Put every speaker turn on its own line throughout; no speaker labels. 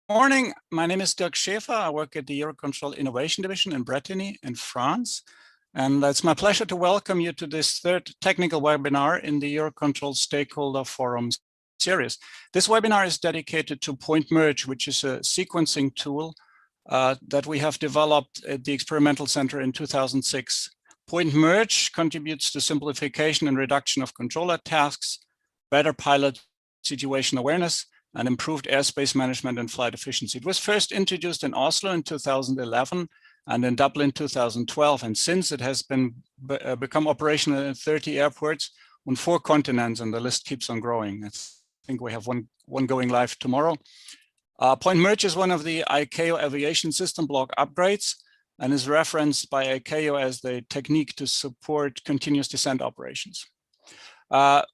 morning. My name is Dirk Schäfer. I work at the EUROCONTROL Innovation Division in Brittany in France. And it's my pleasure to welcome you to this third technical webinar in the EUROCONTROL Stakeholder Forum series. This webinar is dedicated to Point Merge, which is a sequencing tool that we have developed at the Experimental Centre in 2006. Point Merge contributes to simplification and reduction of controller tasks, better pilot situation awareness, and improved airspace management and flight efficiency. It was first introduced in Oslo in 2011 and in Dublin 2012, and since it has become operational in 30 airports on 4 continents, and the list keeps on growing. I think we have one going live tomorrow. Point Merge is one of the ICAO aviation system block upgrades and is referenced by ICAO as the technique to support continuous descent operations.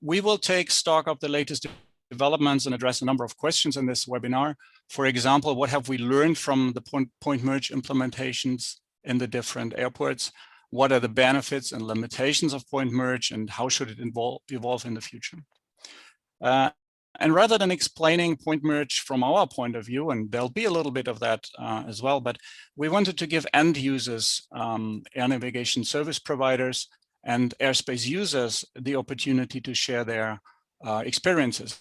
We will take stock of the latest developments and address a number of questions in this webinar. For example, what have we learned from the Point Merge implementations in the different airports? What are the benefits and limitations of Point Merge, and how should it evolve in the future? And rather than explaining Point Merge from our point of view, and there'll be a little bit of that as well, but we wanted to give end users, air navigation service providers, and airspace users the opportunity to share their experiences.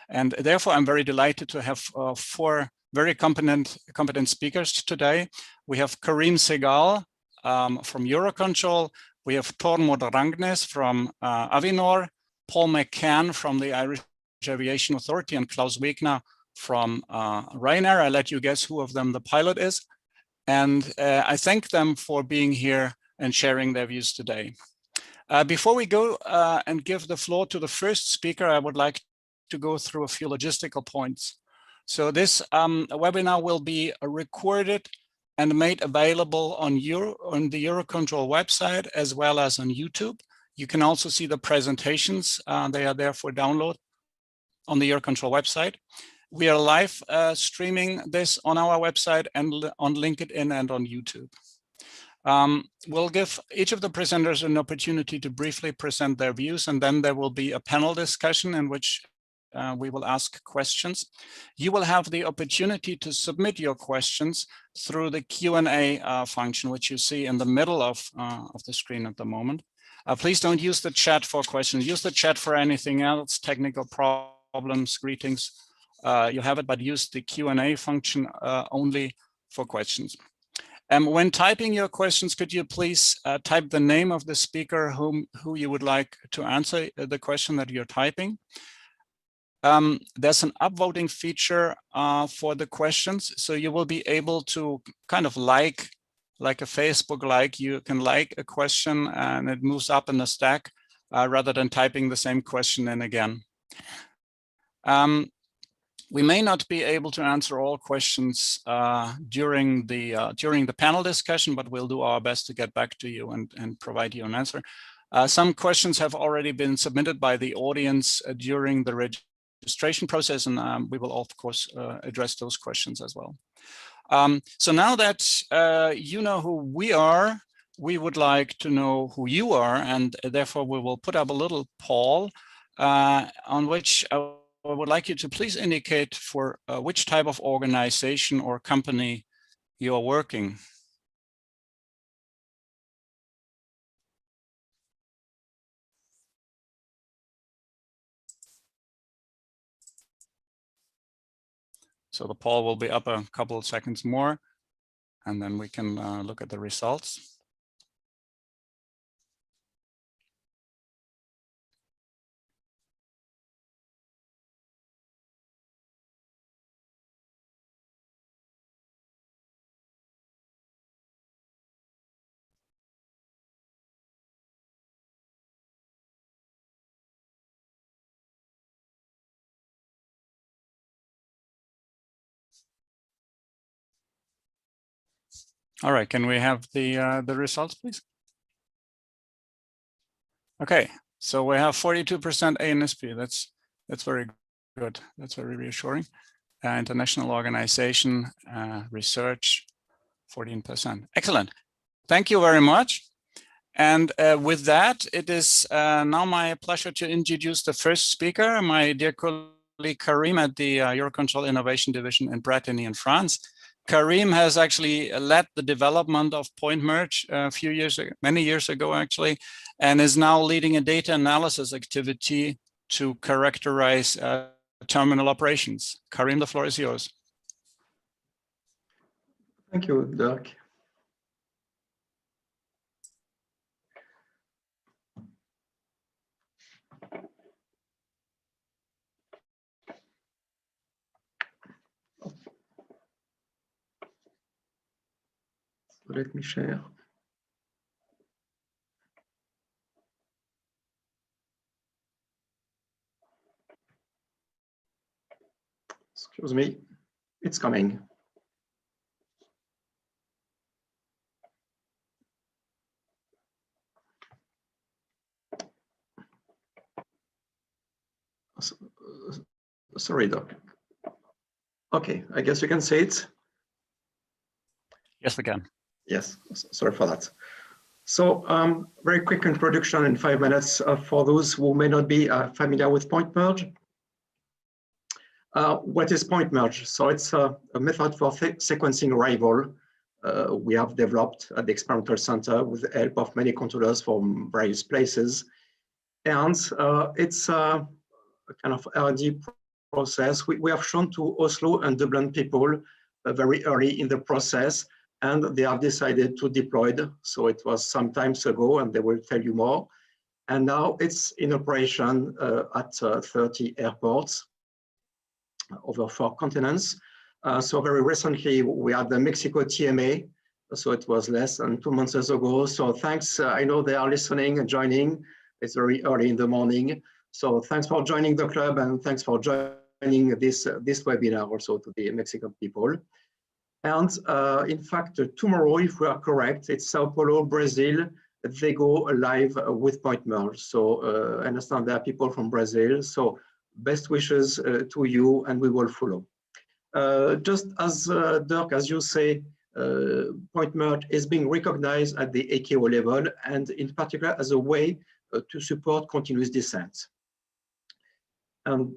And therefore, I'm very delighted to have 4 very competent speakers today. We have Karim Segal from EUROCONTROL. We have Tormod Rangnes from Avinor, Paul McCann from the Irish Aviation Authority, and Klaus Wegner from Ryanair. I'll let you guess who of them the pilot is. And I thank them for being here and sharing their views today. Before we go and give the floor to the first speaker, I would like to go through a few logistical points. So this webinar will be recorded and made available on the EUROCONTROL website as well as on YouTube. You can also see the presentations. They are there for download on the EUROCONTROL website. We are live streaming this on our website and on LinkedIn and on YouTube. We'll give each of the presenters an opportunity to briefly present their views, and then there will be a panel discussion in which we will ask questions. You will have the opportunity to submit your questions through the Q&A function, which you see in the middle of the screen at the moment. Please don't use the chat for questions. Use the chat for anything else, technical problems, greetings. You have it, but use the Q&A function only for questions. When typing your questions, could you please type the name of the speaker who you would like to answer the question that you're typing. There's an upvoting feature for the questions, so you will be able to kind of like a Facebook like. You can like a question and it moves up in the stack rather than typing the same question in again. We may not be able to answer all questions during the panel discussion, but we'll do our best to get back to you and provide you an answer. Some questions have already been submitted by the audience during the registration process, and we will of course address those questions as well. So now that you know who we are, we would like to know who you are, and therefore we will put up a little poll on which I would like you to please indicate for which type of organization or company you are working. So the poll will be up a couple of seconds more, and then we can look at the results. All right, can we have the results, please? Okay, so we have 42% ANSP. That's very good. That's very reassuring. International organization, research, 14%. Excellent. Thank you very much. And with that, it is now my pleasure to introduce the first speaker, my dear colleague, Karim at the EUROCONTRol Innovation Division in Brittany in France. Karim has actually led the development of point merge many years ago actually, and is now leading a data analysis activity to characterize terminal operations. Karim, the floor is yours.
Thank you, Dirk. So let me share. Excuse me, it's coming. Sorry, Doc. Okay, I guess you can see it.
Yes, we can.
Yes, sorry for that. So very quick introduction in 5 minutes for those who may not be familiar with point merge. What is point merge? So it's a method for sequencing arrival we have developed at the Experimental Centre with the help of many controllers from various places. And it's a kind of R&D process. We have shown to Oslo and Dublin people very early in the process, and they have decided to deploy it. So it was some time ago, and they will tell you more. And now it's in operation at 30 airports over 4 continents. So very recently, we had the Mexico TMA. So it was less than 2 months ago. So thanks, I know they are listening and joining. It's very early in the morning. So thanks for joining the club, and thanks for joining this webinar also to the Mexican people. And in fact, tomorrow, if we are correct, it's Sao Paulo, Brazil. They go live with point merge. So I understand there are people from Brazil. So best wishes to you, and we will follow. Just as Dirk, as you say, point merge is being recognized at the ICAO level, and in particular as a way to support continuous descent. And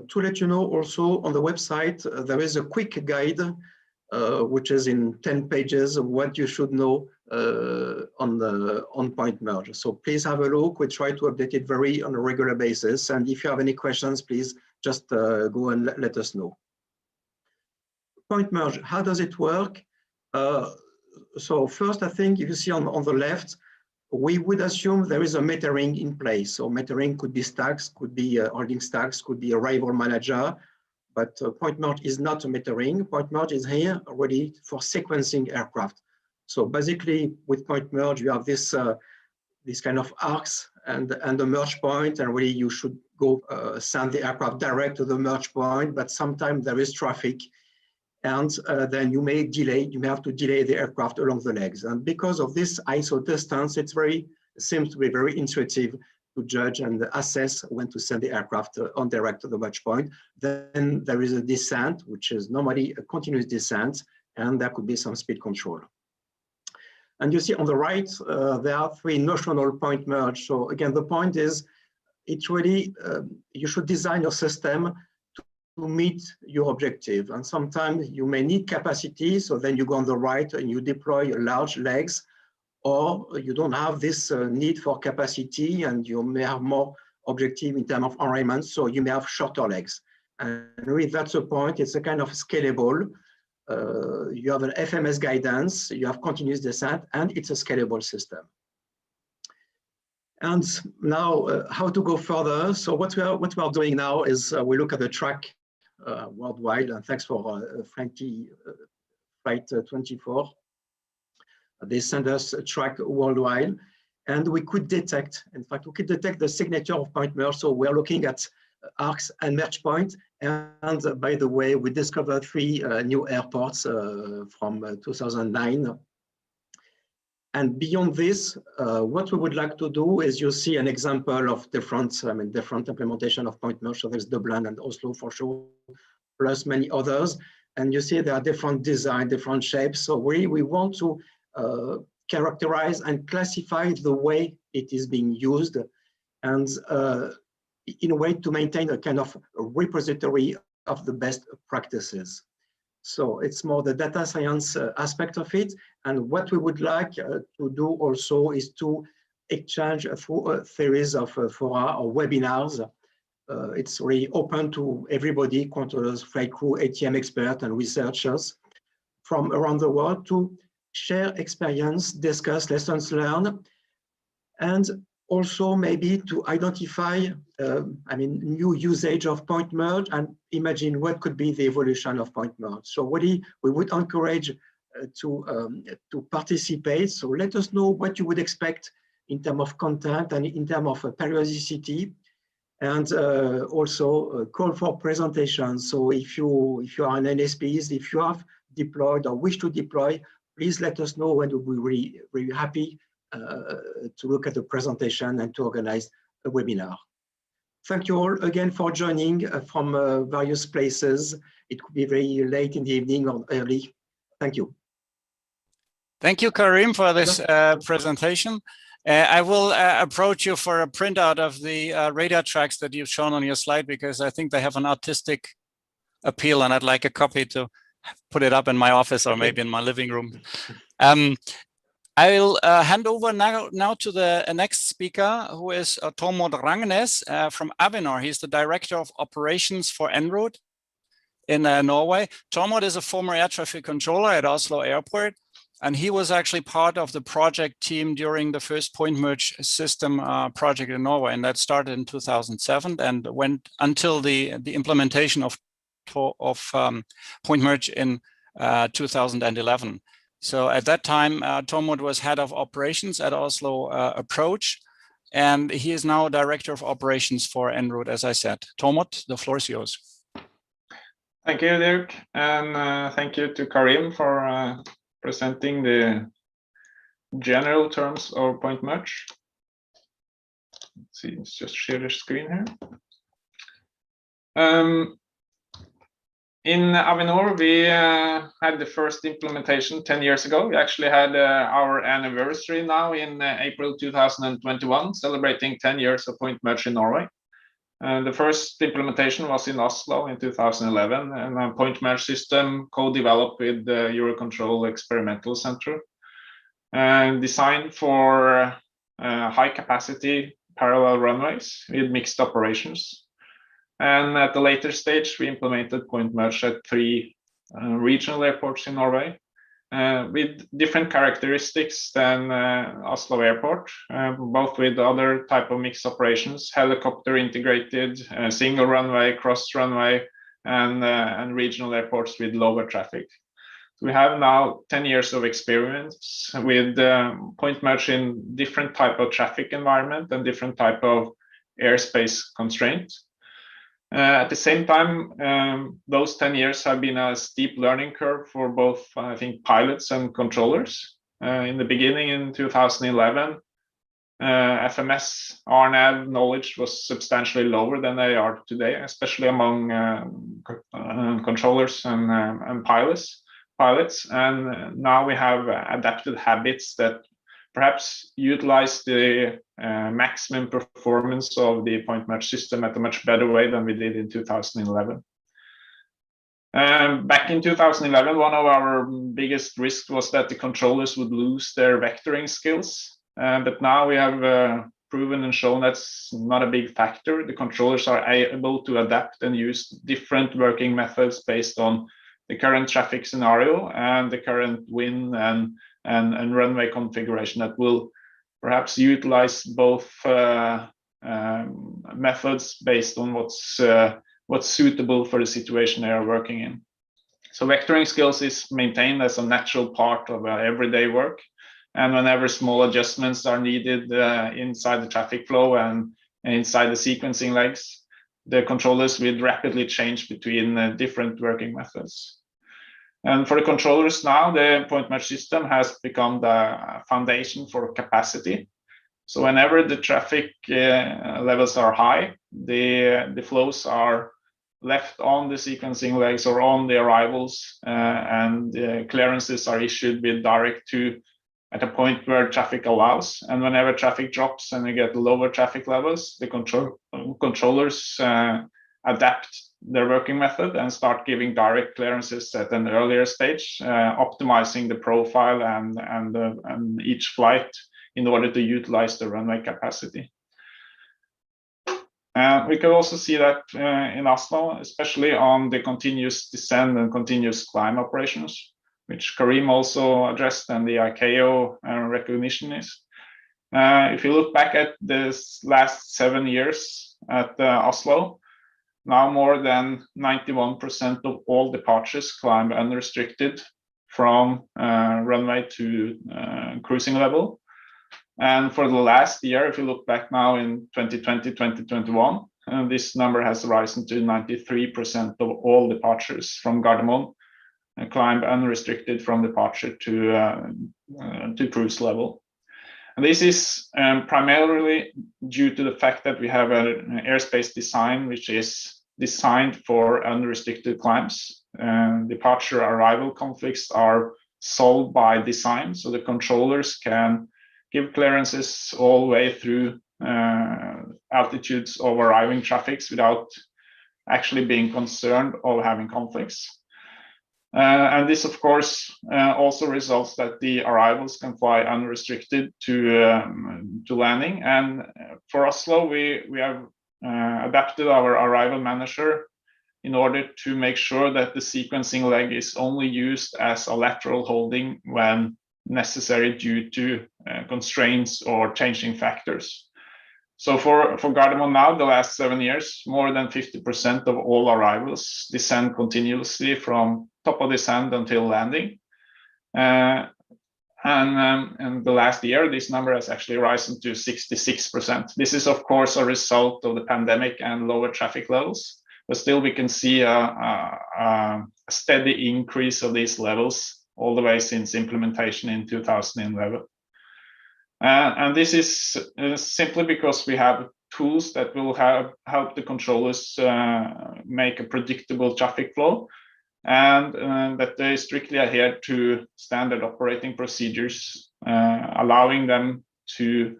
to let you know also on the website, there is a quick guide, which is in 10 pages of what you should know on point merge. So please have a look. We try to update it on a regular basis. And if you have any questions, please just go and let us know. Point merge, how does it work? So first, I think if you see on the left, we would assume there is a metering in place. So metering could be stacks, could be holding stacks, could be arrival manager, but point merge is not a metering. Point merge is here already for sequencing aircraft. So basically with point merge, you have this kind of arcs and the merge point, and really you should go send the aircraft direct to the merge point, but sometimes there is traffic. And then you may have to delay the aircraft along the legs. And because of this ISO distance, it seems to be very intuitive to judge and assess when to send the aircraft on direct to the merge point. Then there is a descent, which is normally a continuous descent, and there could be some speed control. And you see on the right, there are 3 notional point merge. So again, the point is, it's really, you should design your system to meet your objective. And sometimes you may need capacity, so then you go on the right and you deploy large legs, or you don't have this need for capacity and you may have more objective in terms of environment, so you may have shorter legs. And really that's the point, it's a kind of scalable. You have an FMS guidance, you have continuous descent, and it's a scalable system. And now how to go further. So what we are doing now is we look at the track worldwide, and thanks for Frankie Flight 24. They send us a track worldwide, and we could detect, in fact, we could detect the signature of point merge. So we're looking at arcs and merge point. And by the way, we discovered 3 new airports from 2009. And beyond this, what we would like to do is you see an example of different implementation of point merge. So there's Dublin and Oslo for sure, plus many others. And you see there are different design, different shapes. So we want to characterize and classify the way it is being used. And in a way to maintain a kind of a repository of the best practices. So it's more the data science aspect of it. And what we would like to do also is to exchange through a series of fora or webinars. It's really open to everybody, controllers, flight crew, ATM experts, and researchers from around the world to share experience, discuss lessons learned, and also maybe to identify, new usage of point merge and imagine what could be the evolution of point merge. So really, we would encourage to participate. So let us know what you would expect in terms of content and in terms of periodicity, and also call for presentations. So if you are an NSPs, if you have deployed or wish to deploy, please let us know, and we'll be really happy to look at the presentation and to organize a webinar. Thank you all again for joining from various places. It could be very late in the evening or early. Thank you.
Thank you, Karim, for this presentation. I will approach you for a printout of the radar tracks that you've shown on your slide, because I think they have an artistic appeal, and I'd like a copy to put it up in my office or maybe in my living room. I'll hand over now to the next speaker, who is Tormod Rangnes from Avinor. He's the Director of Operations for en route in Norway. Tormod is a former air traffic controller at Oslo Airport, and he was actually part of the project team during the first point merge system project in Norway, and that started in 2007 and went until the implementation of point merge in 2011. So at that time, Tormod was head of operations at Oslo Approach, and he is now Director of Operations for en route, as I said. Tormod, the floor is yours.
Thank you, Dirk, and thank you to Karim for presenting the general terms of point merge. Let's see, let's just share the screen here. In Avinor, we had the first implementation 10 years ago. We actually had our anniversary now in April 2021, celebrating 10 years of point merge in Norway. The first implementation was in Oslo in 2011, and a point merge system co-developed with the EUROCONTROL Experimental Centre, designed for high capacity parallel runways with mixed operations. And at the later stage, we implemented point merge at 3 regional airports in Norway, with different characteristics than Oslo Airport, both with other type of mixed operations, helicopter integrated, single runway, cross runway, and regional airports with lower traffic. So we have now 10 years of experience with point merge in different type of traffic environment and different type of airspace constraints. At the same time, those 10 years have been a steep learning curve for both, I think, pilots and controllers. In the beginning, in 2011, FMS RNAV knowledge was substantially lower than they are today, especially among controllers and pilots. And now we have adapted habits that perhaps utilize the maximum performance of the point merge system at a much better way than we did in 2011. Back in 2011, one of our biggest risks was that the controllers would lose their vectoring skills. But now we have proven and shown that's not a big factor. The controllers are able to adapt and use different working methods based on the current traffic scenario and the current wind and runway configuration that will perhaps utilize both methods based on what's suitable for the situation they are working in. So vectoring skills is maintained as a natural part of everyday work, and whenever small adjustments are needed inside the traffic flow and inside the sequencing legs, the controllers will rapidly change between different working methods. And for the controllers now, the point merge system has become the foundation for capacity. So whenever the traffic levels are high, the flows are left on the sequencing legs or on the arrivals, and clearances are issued with direct to at a point where traffic allows, and whenever traffic drops and we get lower traffic levels, the controllers adapt their working method and start giving direct clearances at an earlier stage, optimizing the profile and each flight in order to utilize the runway capacity. We can also see that in Oslo, especially on the continuous descent and continuous climb operations, which Karim also addressed, and the ICAO recognition is. If you look back at this last 7 years at Oslo, now more than 91% of all departures climb unrestricted from runway to cruising level. And for the last year, if you look back now in 2020, 2021, this number has risen to 93% of all departures from Gardermoen climb unrestricted from departure to cruise level. And this is primarily due to the fact that we have an airspace design which is designed for unrestricted climbs. Departure arrival conflicts are solved by design, so the controllers can give clearances all the way through altitudes of arriving traffics without actually being concerned of having conflicts. And this, of course, also results that the arrivals can fly unrestricted to landing. And for Oslo, we have adapted our arrival manager in order to make sure that the sequencing leg is only used as a lateral holding when necessary due to constraints or changing factors. So for Gardermoen now, the last 7 years, more than 50% of all arrivals descend continuously from top of descent until landing. And the last year, this number has actually risen to 66%. This is, of course, a result of the pandemic and lower traffic levels, but still we can see a steady increase of these levels all the way since implementation in 2011. And this is simply because we have tools that will help the controllers make a predictable traffic flow, and that they strictly adhere to standard operating procedures, allowing them to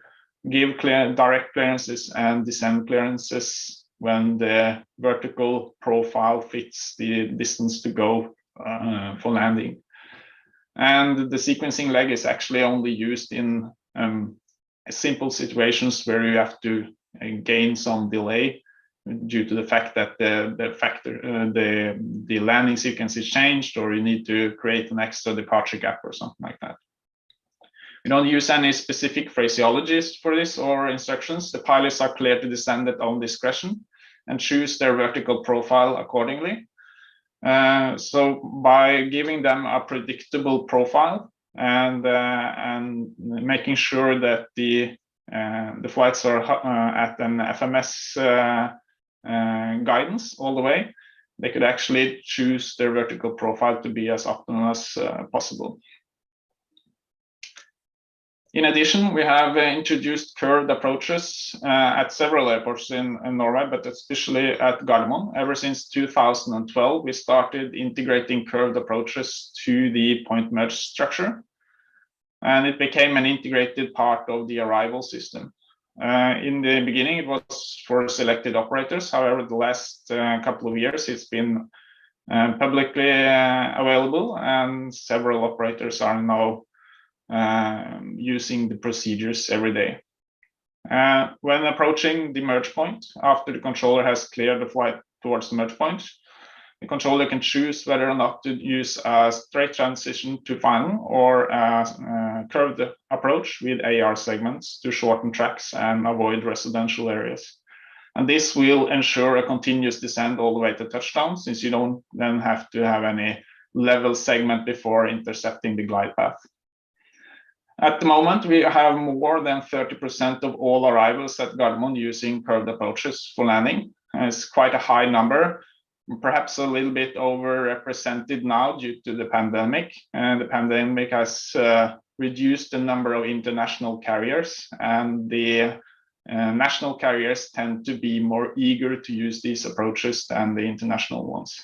give direct clearances and descent clearances when the vertical profile fits the distance to go for landing. And the sequencing leg is actually only used in simple situations where you have to gain some delay due to the fact that the landing sequence is changed, or you need to create an extra departure gap or something like that. We don't use any specific phraseologies for this or instructions. The pilots are clear to descend at own discretion and choose their vertical profile accordingly. So by giving them a predictable profile and making sure that the flights are at an FMS guidance all the way, they could actually choose their vertical profile to be as optimal as possible. In addition, we have introduced curved approaches at several airports in Norway, but especially at Gardermoen. Ever since 2012, we started integrating curved approaches to the point merge structure, and it became an integrated part of the arrival system. In the beginning, it was for selected operators. However, the last couple of years, it's been publicly available, and several operators are now using the procedures every day. When approaching the merge point, after the controller has cleared the flight towards the merge point, the controller can choose whether or not to use a straight transition to final or a curved approach with AR segments to shorten tracks and avoid residential areas. And this will ensure a continuous descent all the way to touchdown, since you don't then have to have any level segment before intercepting the glide path. At the moment, we have more than 30% of all arrivals at Gardermoen using curved approaches for landing. It's quite a high number, perhaps a little bit overrepresented now due to the pandemic. And the pandemic has reduced the number of international carriers, and the national carriers tend to be more eager to use these approaches than the international ones.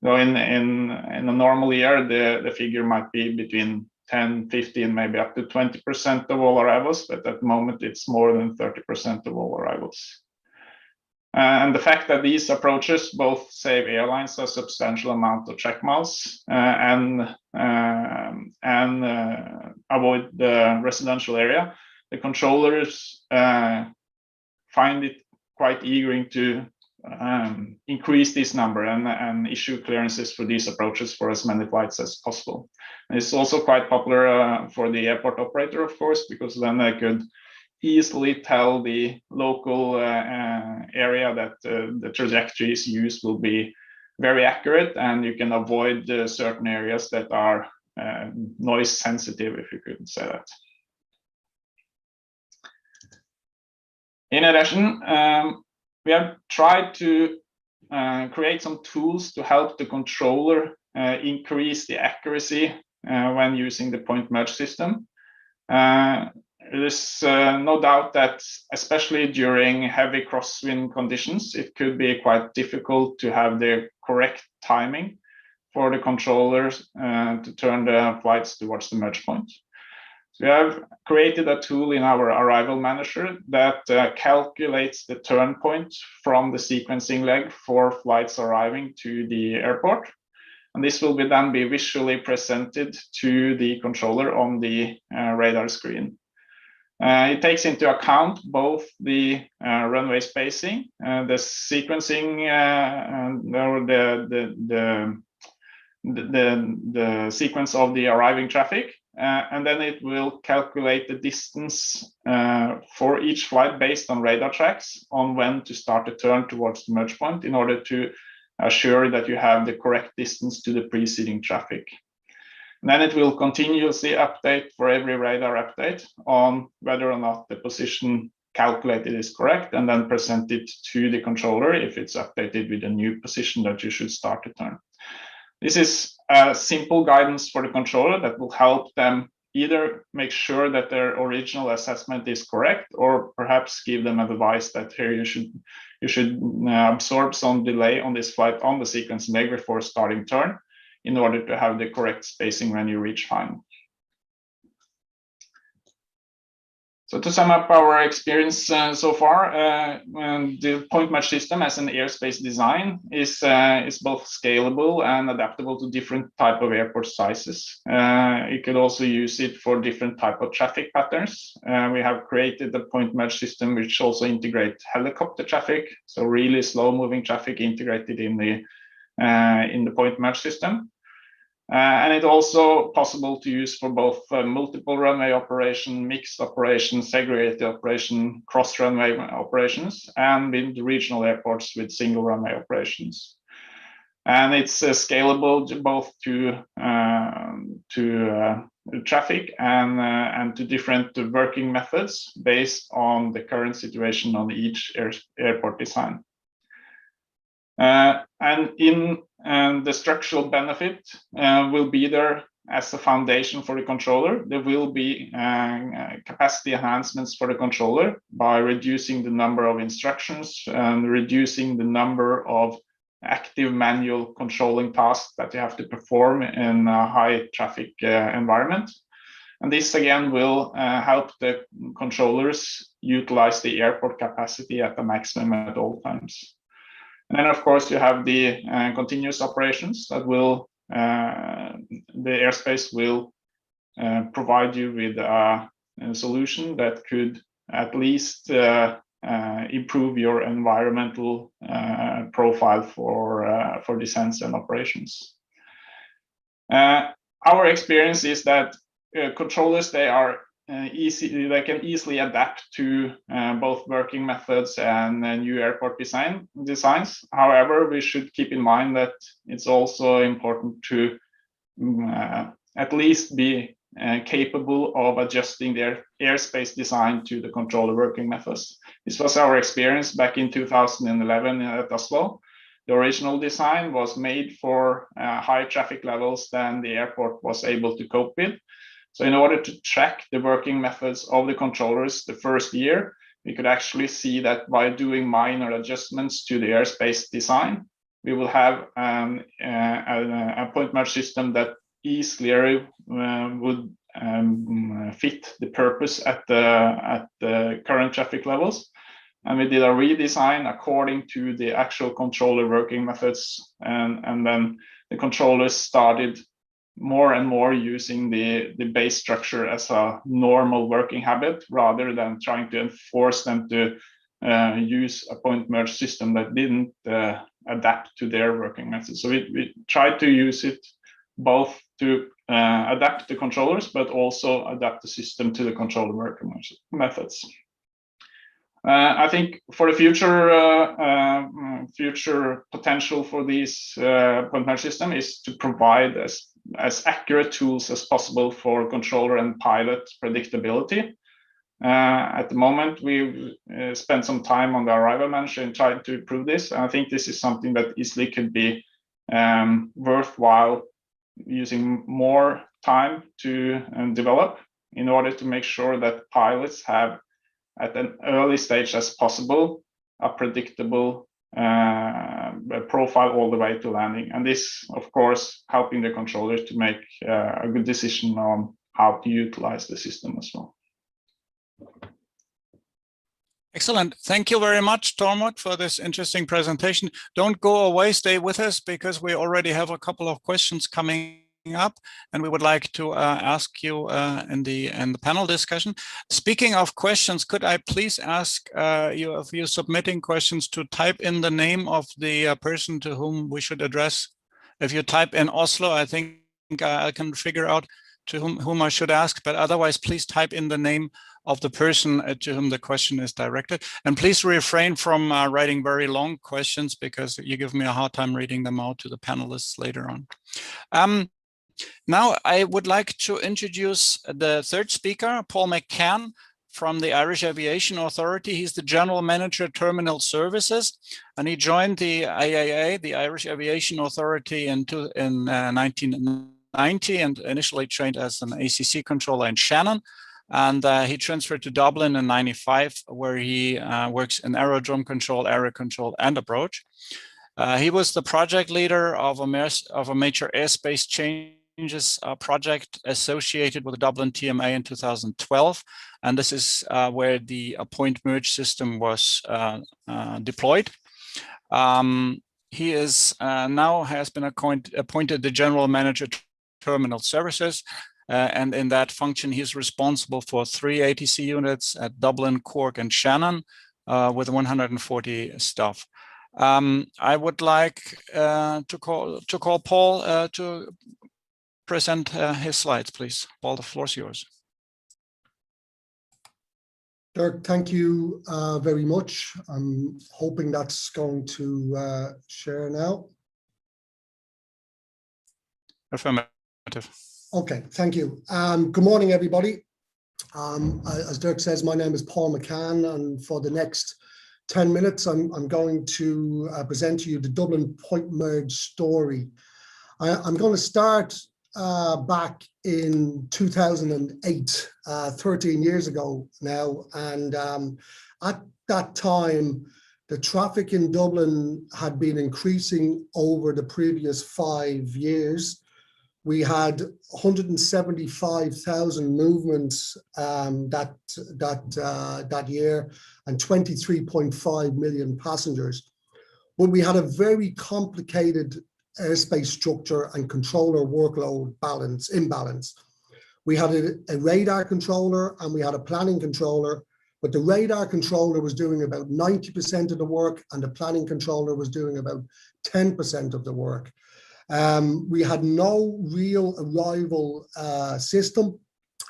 So in a normal year, the figure might be between 10, 15, maybe up to 20% of all arrivals, but at the moment it's more than 30% of all arrivals. And the fact that these approaches both save airlines a substantial amount of check miles and avoid the residential area, the controllers find it quite eager to increase this number and issue clearances for these approaches for as many flights as possible. And it's also quite popular for the airport operator, of course, because then they could easily tell the local area that the trajectories used will be very accurate, and you can avoid certain areas that are noise sensitive, if you could say that. In addition, we have tried to create some tools to help the controller increase the accuracy when using the point merge system. There's no doubt that, especially during heavy crosswind conditions, it could be quite difficult to have the correct timing for the controllers to turn the flights towards the merge point. So we have created a tool in our arrival manager that calculates the turn point from the sequencing leg for flights arriving to the airport. And this will then be visually presented to the controller on the radar screen. It takes into account both the runway spacing, the sequencing, or the sequence of the arriving traffic, and then it will calculate the distance for each flight based on radar tracks on when to start the turn towards the merge point in order to assure that you have the correct distance to the preceding traffic. And then it will continuously update for every radar update on whether or not the position calculated is correct, and then present it to the controller if it's updated with a new position that you should start the turn. This is a simple guidance for the controller that will help them either make sure that their original assessment is correct, or perhaps give them advice that here you should absorb some delay on this flight on the sequence leg before starting turn, in order to have the correct spacing when you reach final. So to sum up our experience so far, the point merge system as an airspace design is both scalable and adaptable to different type of airport sizes. You could also use it for different type of traffic patterns. We have created the point merge system which also integrates helicopter traffic, so really slow moving traffic integrated in the point merge system. And it's also possible to use for both multiple runway operation, mixed operation, segregated operation, cross runway operations, and with regional airports with single runway operations. And it's scalable both to traffic and to different working methods based on the current situation on each airport design. And the structural benefit will be there as a foundation for the controller. There will be capacity enhancements for the controller by reducing the number of instructions and reducing the number of active manual controlling tasks that you have to perform in a high traffic environment. And this again will help the controllers utilize the airport capacity at the maximum at all times. And then, of course, you have the continuous operations that will, the airspace will provide you with a solution that could at least improve your environmental profile for descents and operations. Our experience is that controllers, they can easily adapt to both working methods and new airport designs. However, we should keep in mind that it's also important to at least be capable of adjusting their airspace design to the controller working methods. This was our experience back in 2011 at Oslo. The original design was made for high traffic levels than the airport was able to cope with. So in order to track the working methods of the controllers the first year, we could actually see that by doing minor adjustments to the airspace design, we will have a point merge system that easily would fit the purpose at the current traffic levels. And we did a redesign according to the actual controller working methods, and then the controllers started more and more using the base structure as a normal working habit, rather than trying to enforce them to use a point merge system that didn't adapt to their working methods. So we tried to use it both to adapt the controllers, but also adapt the system to the controller working methods. I think for the future potential for these point merge system is to provide as accurate tools as possible for controller and pilot predictability. At the moment, we've spent some time on the arrival manager and tried to improve this. And I think this is something that easily could be worthwhile using more time to develop, in order to make sure that pilots have, at an early stage as possible, a predictable profile all the way to landing. And this, of course, helping the controllers to make a good decision on how to utilize the system as well.
Excellent. Thank you very much, Tormod, for this interesting presentation. Don't go away, stay with us, because we already have a couple of questions coming up, and we would like to ask you in the panel discussion. Speaking of questions, could I please ask you, if you're submitting questions, to type in the name of the person to whom we should address? If you type in Oslo, I think I can figure out to whom I should ask, but otherwise please type in the name of the person to whom the question is directed. And please refrain from writing very long questions, because you give me a hard time reading them out to the panelists later on. Now I would like to introduce the third speaker, Paul McCann from the Irish Aviation Authority. He's the General Manager Terminal Services, and he joined the IAA, the Irish Aviation Authority, in 1990, and initially trained as an ACC controller in Shannon. And he transferred to Dublin in '95, where he works in aerodrome control, area control, and approach. He was the project leader of a major airspace changes project associated with the Dublin TMA in 2012. And this is where the point merge system was deployed. He is now has been appointed the General Manager Terminal Services. And in that function, he's responsible for 3 ATC units at Dublin, Cork, and Shannon with 140 staff. I would like to call Paul to present his slides, please. Paul, the floor is yours.
Dirk, thank you very much. I'm hoping that's going to share now.
Affirmative.
Okay, thank you. Good morning, everybody. As Dirk says, my name is Paul McCann, and for the next 10 minutes, I'm going to present to you the Dublin point merge story. I'm going to start back in 2008, 13 years ago now, and at that time, the traffic in Dublin had been increasing over the previous 5 years. We had 175,000 movements that year, and 23.5 million passengers. But we had a very complicated airspace structure and controller workload imbalance. We had a radar controller and we had a planning controller, but the radar controller was doing about 90% of the work, and the planning controller was doing about 10% of the work. We had no real arrival system,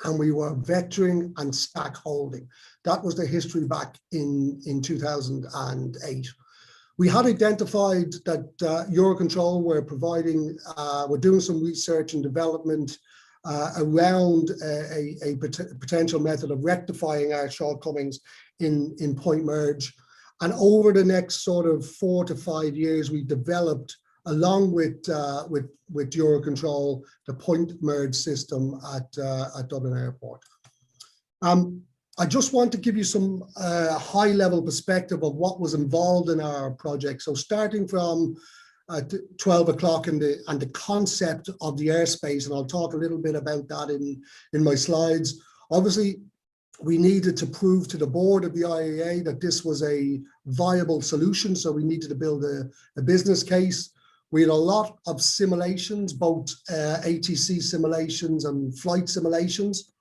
and we were vectoring and stack holding. That was the history back in 2008. We had identified that EUROCONTROL were doing some research and development around a potential method of rectifying our shortcomings in point merge. And over the next sort of 4 to 5 years, we developed, along with EUROCONTROL, the point merge system at Dublin Airport. I just want to give you some high-level perspective of what was involved in our project. So starting from at 12 o'clock and the concept of the airspace, and I'll talk a little bit about that in my slides. Obviously, we needed to prove to the board of the IAA that this was a viable solution, so we needed to build a business case. We had a lot of simulations, both ATC simulations and flight simulations.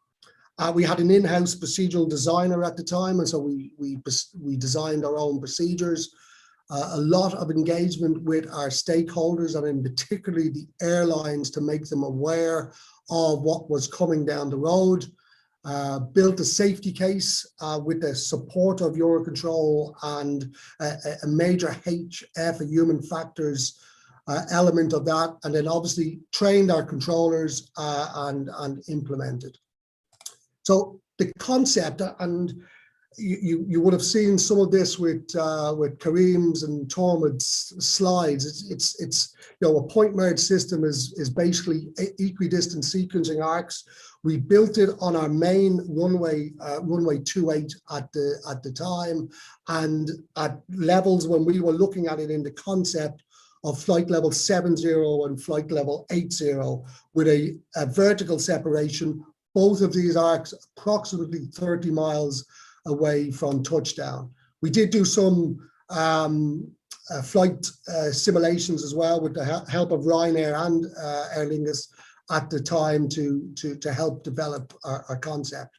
We had an in-house procedural designer at the time, and so we designed our own procedures. A lot of engagement with our stakeholders, and in particularly the airlines, to make them aware of what was coming down the road. Built a safety case with the support of EUROCONTROL and a major HF, a human factors element of that, and then obviously trained our controllers and implemented. So the concept, and you would have seen some of this with Kareem's and Tormod's slides. It's a point merge system is basically equidistant sequencing arcs. We built it on our main runway 28 at the time, and at levels when we were looking at it in the concept of flight level 70 and flight level 80 with a vertical separation. Both of these arcs approximately 30 miles away from touchdown. We did do some flight simulations as well with the help of Ryanair and Aer Lingus at the time to help develop our concept.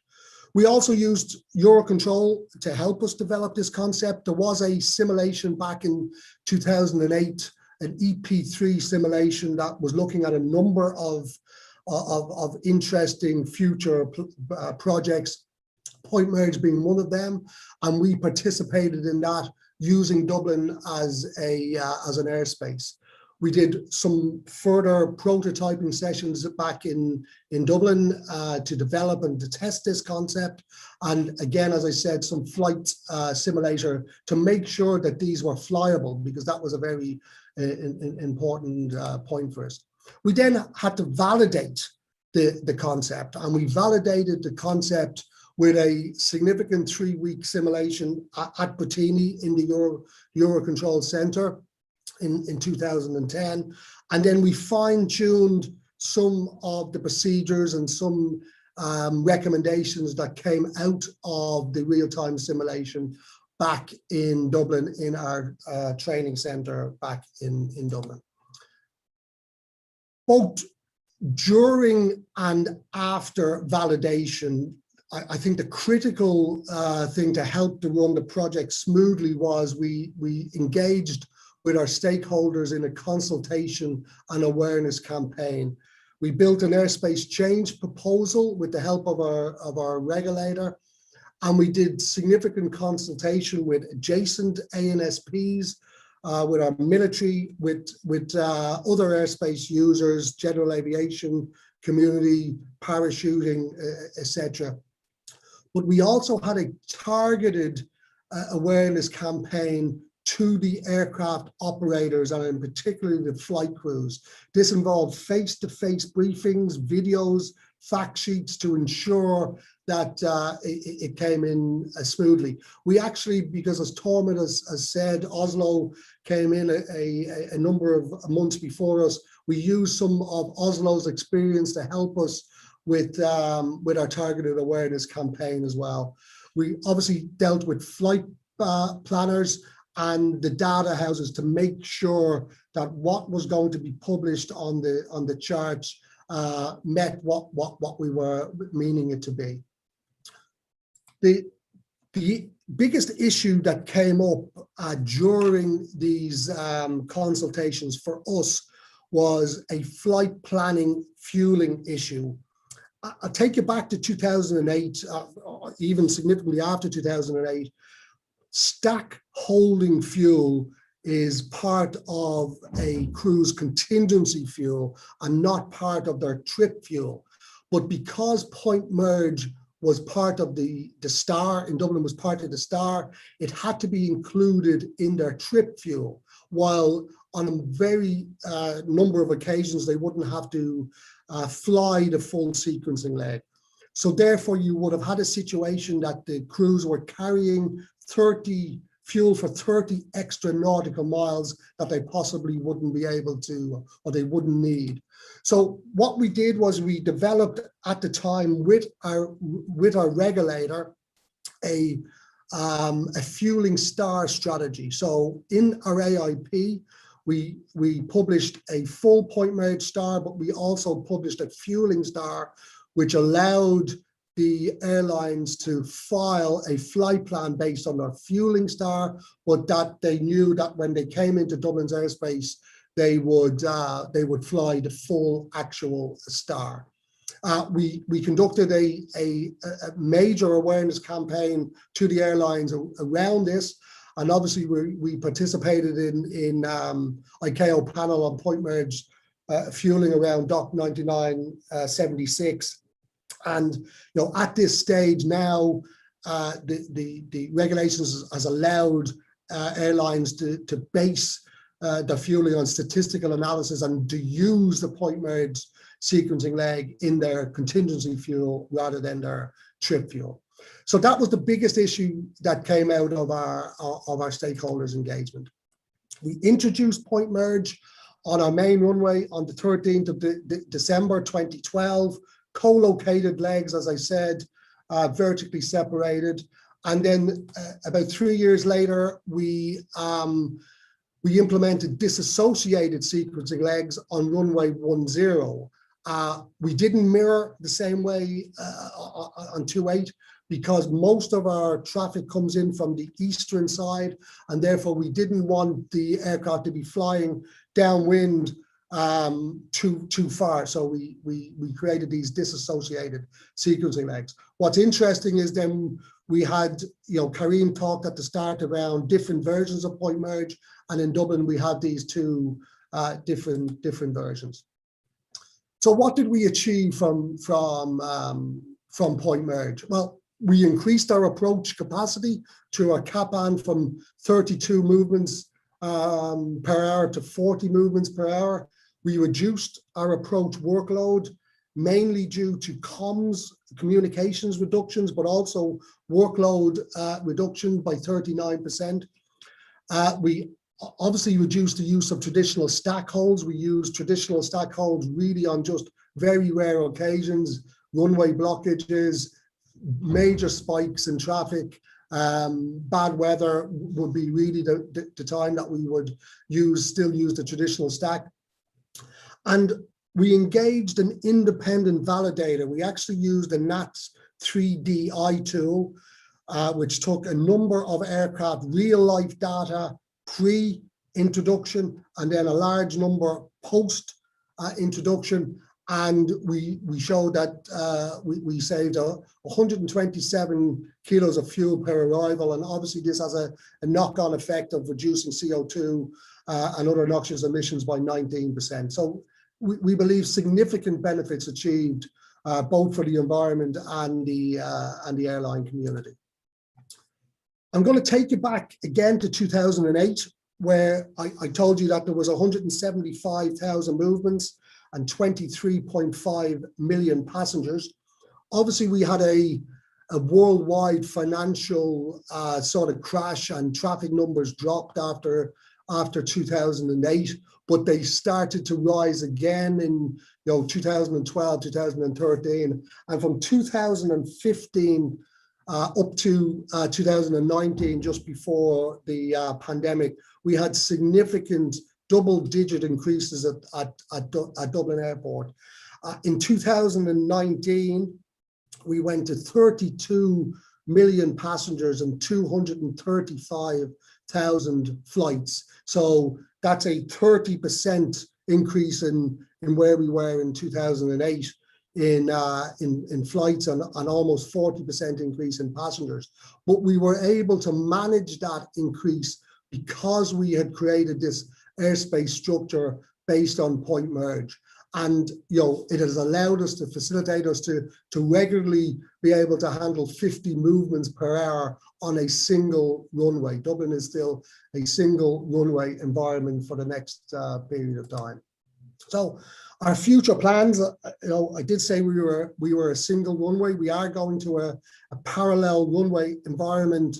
We also used EUROCONTROL to help us develop this concept. There was a simulation back in 2008, an EP3 simulation that was looking at a number of interesting future projects, point merge being one of them, and we participated in that using Dublin as an airspace. We did some further prototyping sessions back in Dublin to develop and to test this concept, and again, as I said, some flight simulator to make sure that these were flyable, because that was a very important point for us. We then had to validate the concept, and we validated the concept with a significant 3-week simulation at Bottini in the EUROCONTROL Centre in 2010. And then we fine-tuned some of the procedures and some recommendations that came out of the real-time simulation back in Dublin in our training centre back in Dublin. Both during and after validation, I think the critical thing to help to run the project smoothly was we engaged with our stakeholders in a consultation and awareness campaign. We built an airspace change proposal with the help of our regulator, and we did significant consultation with adjacent ANSPs, with our military, with other airspace users, general aviation, community, parachuting, etc. But we also had a targeted awareness campaign to the aircraft operators, and in particular the flight crews. This involved face-to-face briefings, videos, fact sheets to ensure that it came in smoothly. We actually, because as Tormod has said, Oslo came in a number of months before us. We used some of Oslo's experience to help us with our targeted awareness campaign as well. We obviously dealt with flight planners and the data houses to make sure that what was going to be published on the charts met what we were meaning it to be. The biggest issue that came up during these consultations for us was a flight planning fueling issue. I'll take you back to 2008, even significantly after 2008. Stack holding fuel is part of a crew's contingency fuel and not part of their trip fuel. But because point merge was part of the STAR, in Dublin was part of the STAR, it had to be included in their trip fuel, while on a very number of occasions they wouldn't have to fly the full sequencing leg. So therefore you would have had a situation that the crews were carrying 30 fuel for 30 extra nautical miles that they possibly wouldn't be able to, or they wouldn't need. So what we did was we developed at the time with our regulator a fueling star strategy. So in our AIP, we published a full point merge star, but we also published a fueling star, which allowed the airlines to file a flight plan based on their fueling star, but that they knew that when they came into Dublin's airspace, they would fly the full actual star. We conducted a major awareness campaign to the airlines around this, and obviously we participated in ICAO panel on point merge fueling around Doc 9976. And at this stage now, the regulations has allowed airlines to base their fueling on statistical analysis and to use the point merge sequencing leg in their contingency fuel rather than their trip fuel. So that was the biggest issue that came out of our stakeholders engagement. We introduced point merge on our main runway on the 13th of December 2012, co-located legs, as I said, vertically separated. And then about 3 years later, we implemented disassociated sequencing legs on runway 10. We didn't mirror the same way on 28 because most of our traffic comes in from the eastern side, and therefore we didn't want the aircraft to be flying downwind too far. So we created these disassociated sequencing legs. What's interesting is then we had, Karim talked at the start around different versions of point merge, and in Dublin we had these two different versions. So what did we achieve from point merge? Well, we increased our approach capacity to our CAPAN from 32 movements per hour to 40 movements per hour. We reduced our approach workload, mainly due to communications reductions, but also workload reduction by 39%. We obviously reduced the use of traditional stack holds. We use traditional stack holds really on just very rare occasions, runway blockages, major spikes in traffic, bad weather would be really the time that we would still use the traditional stack. And we engaged an independent validator. We actually used a NATS 3DI tool, which took a number of aircraft real life data pre-introduction and then a large number post-introduction. And we showed that we saved 127 kilos of fuel per arrival. And obviously this has a knock-on effect of reducing CO2 and other noxious emissions by 19%. So we believe significant benefits achieved both for the environment and the airline community. I'm going to take you back again to 2008, where I told you that there was 175,000 movements and 23.5 million passengers. Obviously, we had a worldwide financial sort of crash, and traffic numbers dropped after 2008, but they started to rise again in 2012, 2013, and from 2015 up to 2019, just before the pandemic, we had significant double-digit increases at Dublin Airport. In 2019, we went to 32 million passengers and 235,000 flights. So that's a 30% increase in where we were in 2008 in flights, and almost 40% increase in passengers. But we were able to manage that increase because we had created this airspace structure based on point merge. And it has allowed us to facilitate us to regularly be able to handle 50 movements per hour on a single runway. Dublin is still a single runway environment for the next period of time. So our future plans, I did say we were a single runway. We are going to a parallel runway environment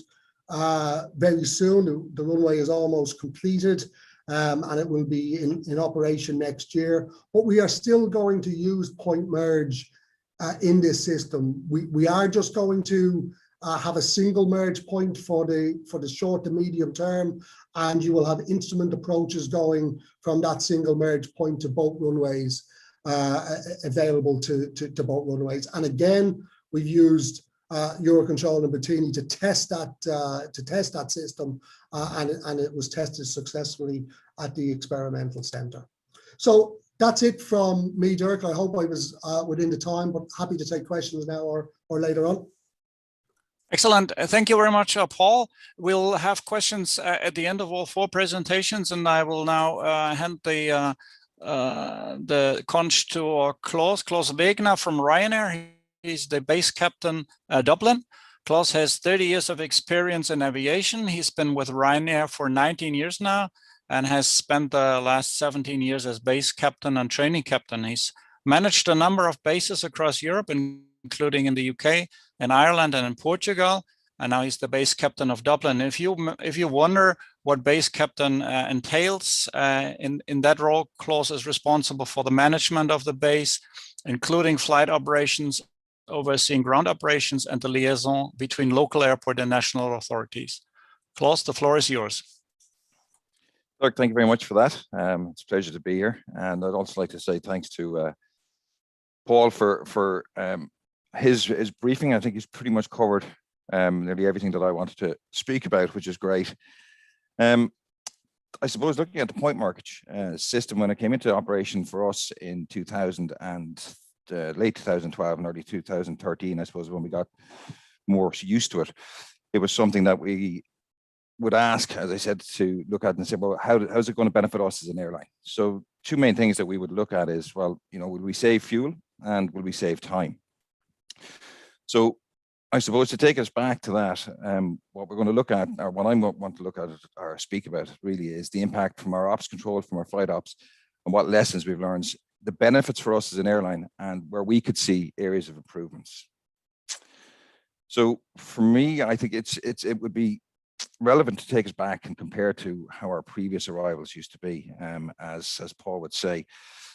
very soon. The runway is almost completed, and it will be in operation next year. But we are still going to use point merge in this system. We are just going to have a single merge point for the short to medium term, and you will have instrument approaches going from that single merge point to both runways, available to both runways. And again, we've used EUROCONTROL and Bettini to test that system, and it was tested successfully at the Experimental Centre. So that's it from me, Dirk. I hope I was within the time, but happy to take questions now or later on.
Excellent. Thank you very much, Paul. We'll have questions at the end of all 4 presentations, and I will now hand the conch to Klaus Wegner from Ryanair. He's the base captain Dublin. Klaus has 30 years of experience in aviation. He's been with Ryanair for 19 years now and has spent the last 17 years as base captain and training captain. He's managed a number of bases across Europe, including in the UK, in Ireland, and in Portugal. And now he's the base captain of Dublin. If you wonder what base captain entails, in that role, Klaus is responsible for the management of the base, including flight operations, overseeing ground operations, and the liaison between local airport and national authorities. Klaus, the floor is yours.
Look, thank you very much for that. It's a pleasure to be here. And I'd also like to say thanks to Paul for his briefing. I think he's pretty much covered nearly everything that I wanted to speak about, which is great. I suppose looking at the point markage system, when it came into operation for us in 2000 and late 2012 and early 2013, I suppose, when we got more used to it, it was something that we would ask, as I said, to look at and say, well, how's it going to benefit us as an airline? So 2 main things that we would look at is, well, you know, will we save fuel and will we save time? So I suppose to take us back to that, what we're going to look at, or what I want to look at or speak about really is the impact from our ops control, from our flight ops, and what lessons we've learned, the benefits for us as an airline, and where we could see areas of improvements. So for me, I think it would be relevant to take us back and compare to how our previous arrivals used to be. As Paul would say,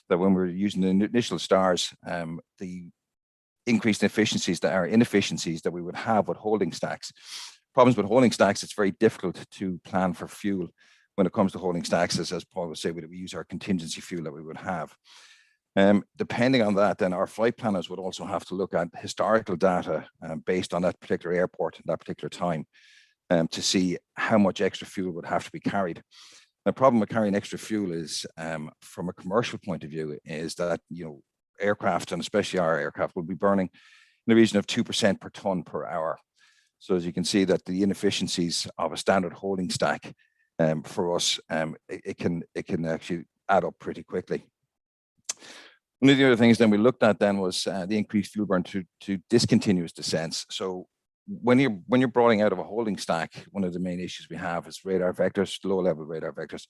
that when we were using the initial stars, the increased inefficiencies that we would have with holding stacks. Problems with holding stacks, it's very difficult to plan for fuel when it comes to holding stacks, as Paul would say, we use our contingency fuel that we would have. Depending on that, then our flight planners would also have to look at historical data based on that particular airport at that particular time to see how much extra fuel would have to be carried. The problem with carrying extra fuel is, from a commercial point of view, is that, you know, aircraft, and especially our aircraft, will be burning in the region of 2% per ton per hour. So as you can see, that the inefficiencies of a standard holding stack for us, it can actually add up pretty quickly. One of the other things then we looked at then was the increased fuel burn to discontinuous descents. So when you're broadening out of a holding stack, one of the main issues we have is radar vectors, low level radar vectors.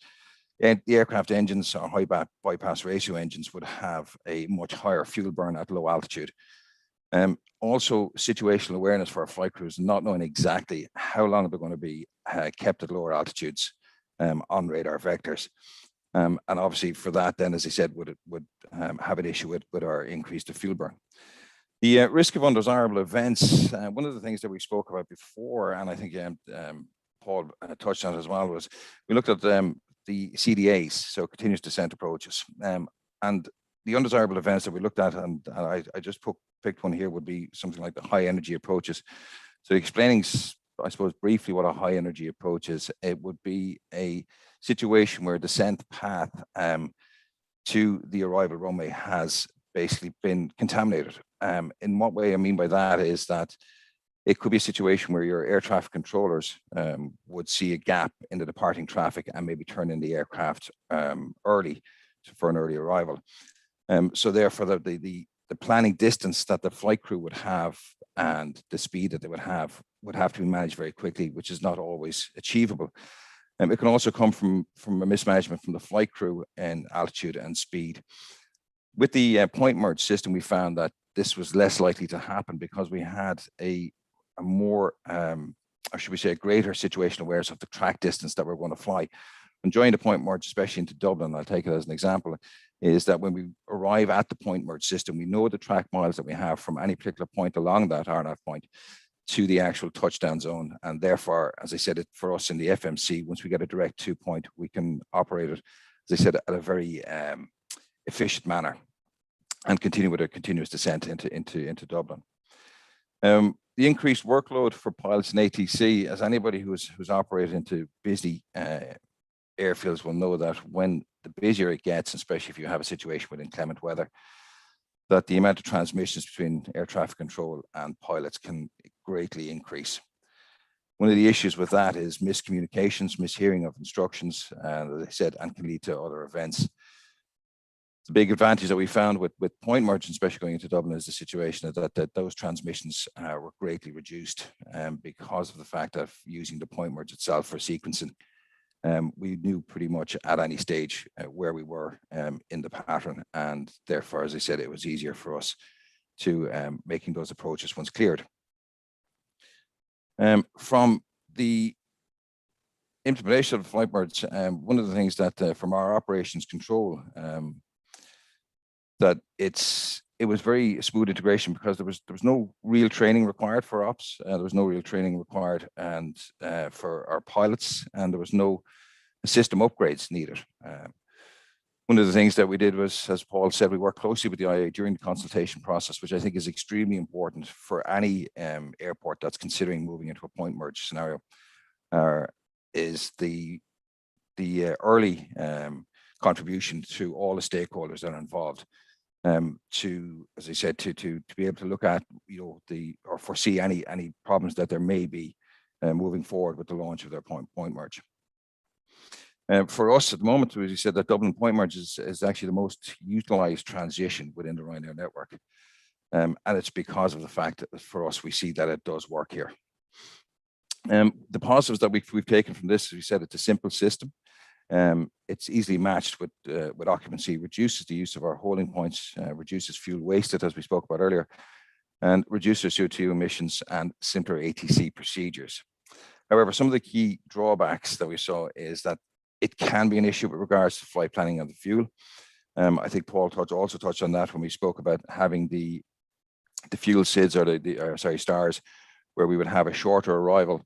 And the aircraft engines, or high bypass ratio engines, would have a much higher fuel burn at low altitude. Also, situational awareness for our flight crews, not knowing exactly how long they're going to be kept at lower altitudes on radar vectors. And obviously for that then, as I said, would have an issue with our increased fuel burn. The risk of undesirable events, one of the things that we spoke about before, and I think Paul touched on it as well, was we looked at the CDAs, so continuous descent approaches. And the undesirable events that we looked at, and I just picked one here, would be something like the high energy approaches. So explaining, I suppose, briefly what a high energy approach is, it would be a situation where descent path to the arrival runway has basically been contaminated. In what way I mean by that is that it could be a situation where your air traffic controllers would see a gap in the departing traffic and maybe turn in the aircraft early for an early arrival. So therefore, the planning distance that the flight crew would have and the speed that they would have to be managed very quickly, which is not always achievable. It can also come from a mismanagement from the flight crew in altitude and speed. With the point merge system, we found that this was less likely to happen because we had a more or should we say, a greater situational awareness of the track distance that we're going to fly. And during the point merge, especially into Dublin, I'll take it as an example, is that when we arrive at the point merge system, we know the track miles that we have from any particular point along that RNAV point to the actual touchdown zone. And therefore, as I said, for us in the FMC, once we get a direct 2 point, we can operate it, as I said, at a very efficient manner and continue with a continuous descent into Dublin. The increased workload for pilots in ATC, as anybody who's operated into busy airfields will know, that when the busier it gets, especially if you have a situation with inclement weather, that the amount of transmissions between air traffic control and pilots can greatly increase. One of the issues with that is miscommunications, mishearing of instructions, as I said, and can lead to other events. The big advantage that we found with point merge, especially going into Dublin, is the situation that those transmissions were greatly reduced because of the fact of using the point merge itself for sequencing. We knew pretty much at any stage where we were in the pattern, and therefore, as I said, it was easier for us to making those approaches once cleared. From the implementation of flight merge, one of the things that from our operations control, that it was very smooth integration, because there was no real training required for ops, there was no real training required and for our pilots, and there was no system upgrades needed. One of the things that we did was, as Paul said, we worked closely with the IA during the consultation process, which I think is extremely important for any airport that's considering moving into a point merge scenario, is the early contribution to all the stakeholders that are involved. To, as I said, to be able to look at, or foresee any problems that there may be moving forward with the launch of their point merge. For us at the moment, as you said, that Dublin point merge is actually the most utilized transition within the Ryanair network. And it's because of the fact that for us, we see that it does work here. The positives that we've taken from this, as we said, it's a simple system. It's easily matched with occupancy, reduces the use of our holding points, reduces fuel wasted, as we spoke about earlier, and reduces CO2 emissions and simpler ATC procedures. However, some of the key drawbacks that we saw is that it can be an issue with regards to flight planning of the fuel. I think Paul also touched on that when we spoke about having the fuel SIDs, or stars, where we would have a shorter arrival.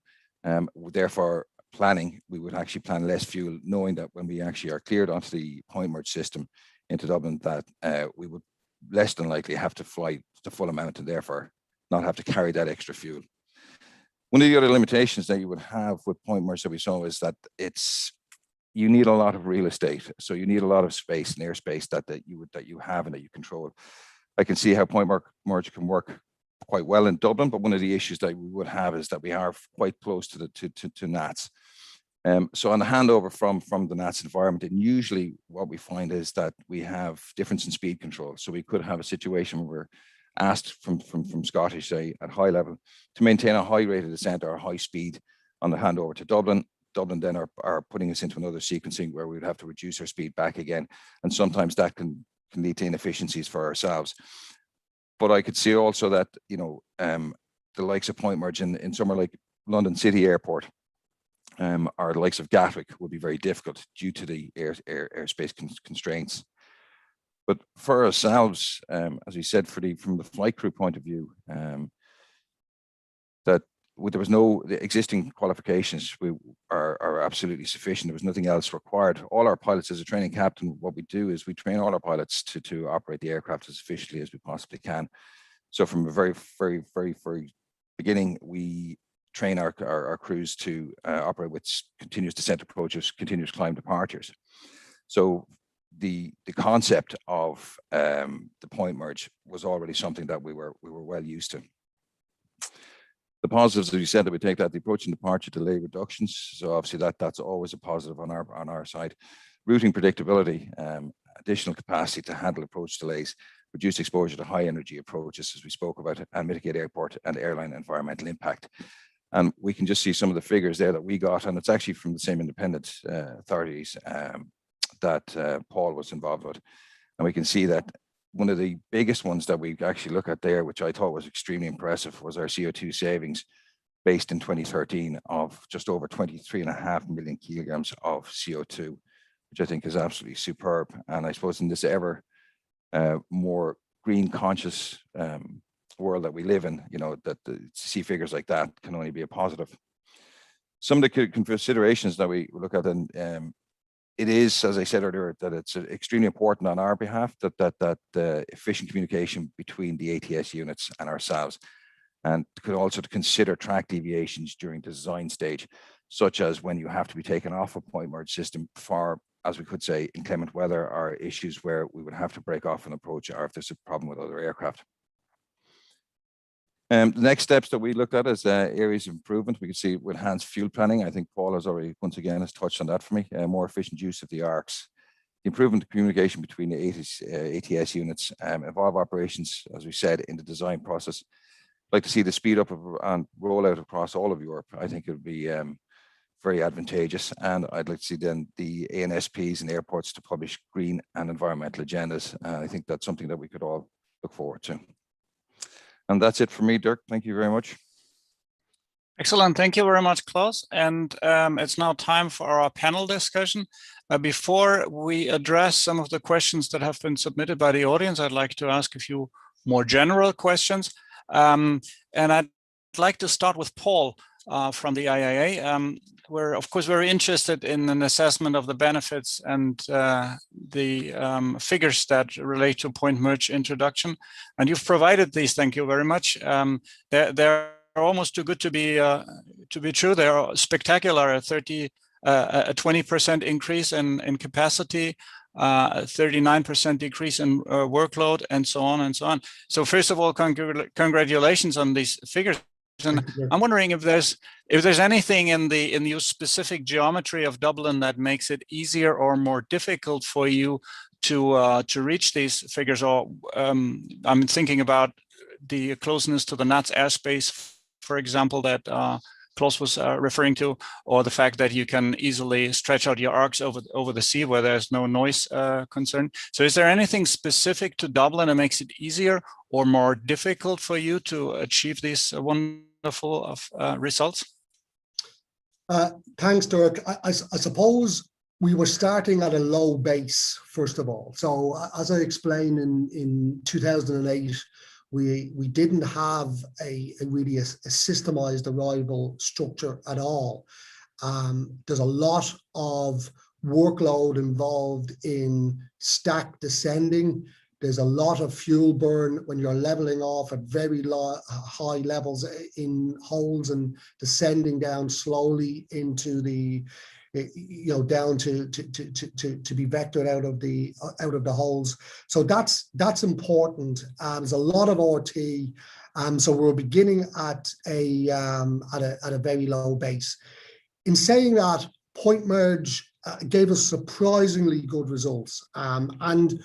Therefore, we would actually plan less fuel, knowing that when we actually are cleared onto the point merge system into Dublin, that we would less than likely have to fly the full amount and therefore not have to carry that extra fuel. One of the other limitations that you would have with point merge that we saw is that you need a lot of real estate. So you need a lot of space and airspace that you have and that you control. I can see how point merge can work quite well in Dublin, but one of the issues that we would have is that we are quite close to NATS. So on the handover from the NATS environment, and usually what we find is that we have difference in speed control. So we could have a situation where we're asked from Scottish, say, at high level, to maintain a high rate of descent or a high speed on the handover to Dublin. Dublin then are putting us into another sequencing where we would have to reduce our speed back again. And sometimes that can lead to inefficiencies for ourselves. But I could see also that, the likes of point merge in somewhere like London City Airport, or the likes of Gatwick would be very difficult due to the airspace constraints. But for ourselves, as we said, from the flight crew point of view, that there was the existing qualifications are absolutely sufficient. There was nothing else required. All our pilots, as a training captain, what we do is we train all our pilots to operate the aircraft as efficiently as we possibly can. So from a very, very, very, very beginning, we train our crews to operate with continuous descent approaches, continuous climb departures. So the concept of the point merge was already something that we were well used to. The positives, as you said, that we take that the approach and departure delay reductions. So obviously that's always a positive on our side. Routing predictability, additional capacity to handle approach delays, reduce exposure to high energy approaches, as we spoke about, and mitigate airport and airline environmental impact. And we can just see some of the figures there that we got, and it's actually from the same independent authorities that Paul was involved with. And we can see that one of the biggest ones that we actually look at there, which I thought was extremely impressive, was our CO2 savings based in 2013 of just over 23.5 million kilograms of CO2, which I think is absolutely superb. And I suppose in this ever more green conscious world that we live in, you know, that to see figures like that can only be a positive. Some of the considerations that we look at, and it is, as I said earlier, that it's extremely important on our behalf that efficient communication between the ATS units and ourselves, and could also consider track deviations during the design stage, such as when you have to be taken off a point merge system for, as we could say, inclement weather or issues where we would have to break off an approach, or if there's a problem with other aircraft. The next steps that we looked at is areas of improvement. We can see with enhanced fuel planning. I think Paul has already, once again, has touched on that for me. More efficient use of the ARCs, improvement of communication between the ATS units, evolve operations, as we said, in the design process. I'd like to see the speed up of and rollout across all of Europe. I think it would be very advantageous. And I'd like to see then the ANSPs and airports to publish green and environmental agendas. I think that's something that we could all look forward to. And that's it for me, Dirk. Thank you very much.
Excellent. Thank you very much, Klaus. And it's now time for our panel discussion. Before we address some of the questions that have been submitted by the audience, I'd like to ask a few more general questions. And I'd like to start with Paul from the IAA. We're, of course, very interested in an assessment of the benefits and the figures that relate to point merge introduction. And you've provided these, thank you very much. They're almost too good to be true. They are spectacular. A 20% increase in capacity, a 39% decrease in workload, and so on and so on. So first of all, congratulations on these figures. And I'm wondering if there's anything in the specific geometry of Dublin that makes it easier or more difficult for you to reach these figures. Or I'm thinking about the closeness to the NATS airspace, for example, that Klaus was referring to, or the fact that you can easily stretch out your arcs over the sea where there's no noise concern. So is there anything specific to Dublin that makes it easier or more difficult for you to achieve these wonderful results?
Thanks, Dirk. I suppose we were starting at a low base, first of all. So as I explained in 2008, we didn't have a really systemized arrival structure at all. There's a lot of workload involved in stack descending. There's a lot of fuel burn when you're leveling off at very high levels in holes and descending down slowly into the, down to be vectored out of the holes. So that's important. There's a lot of RT, so we're beginning at a very low base. In saying that, point merge gave us surprisingly good results, and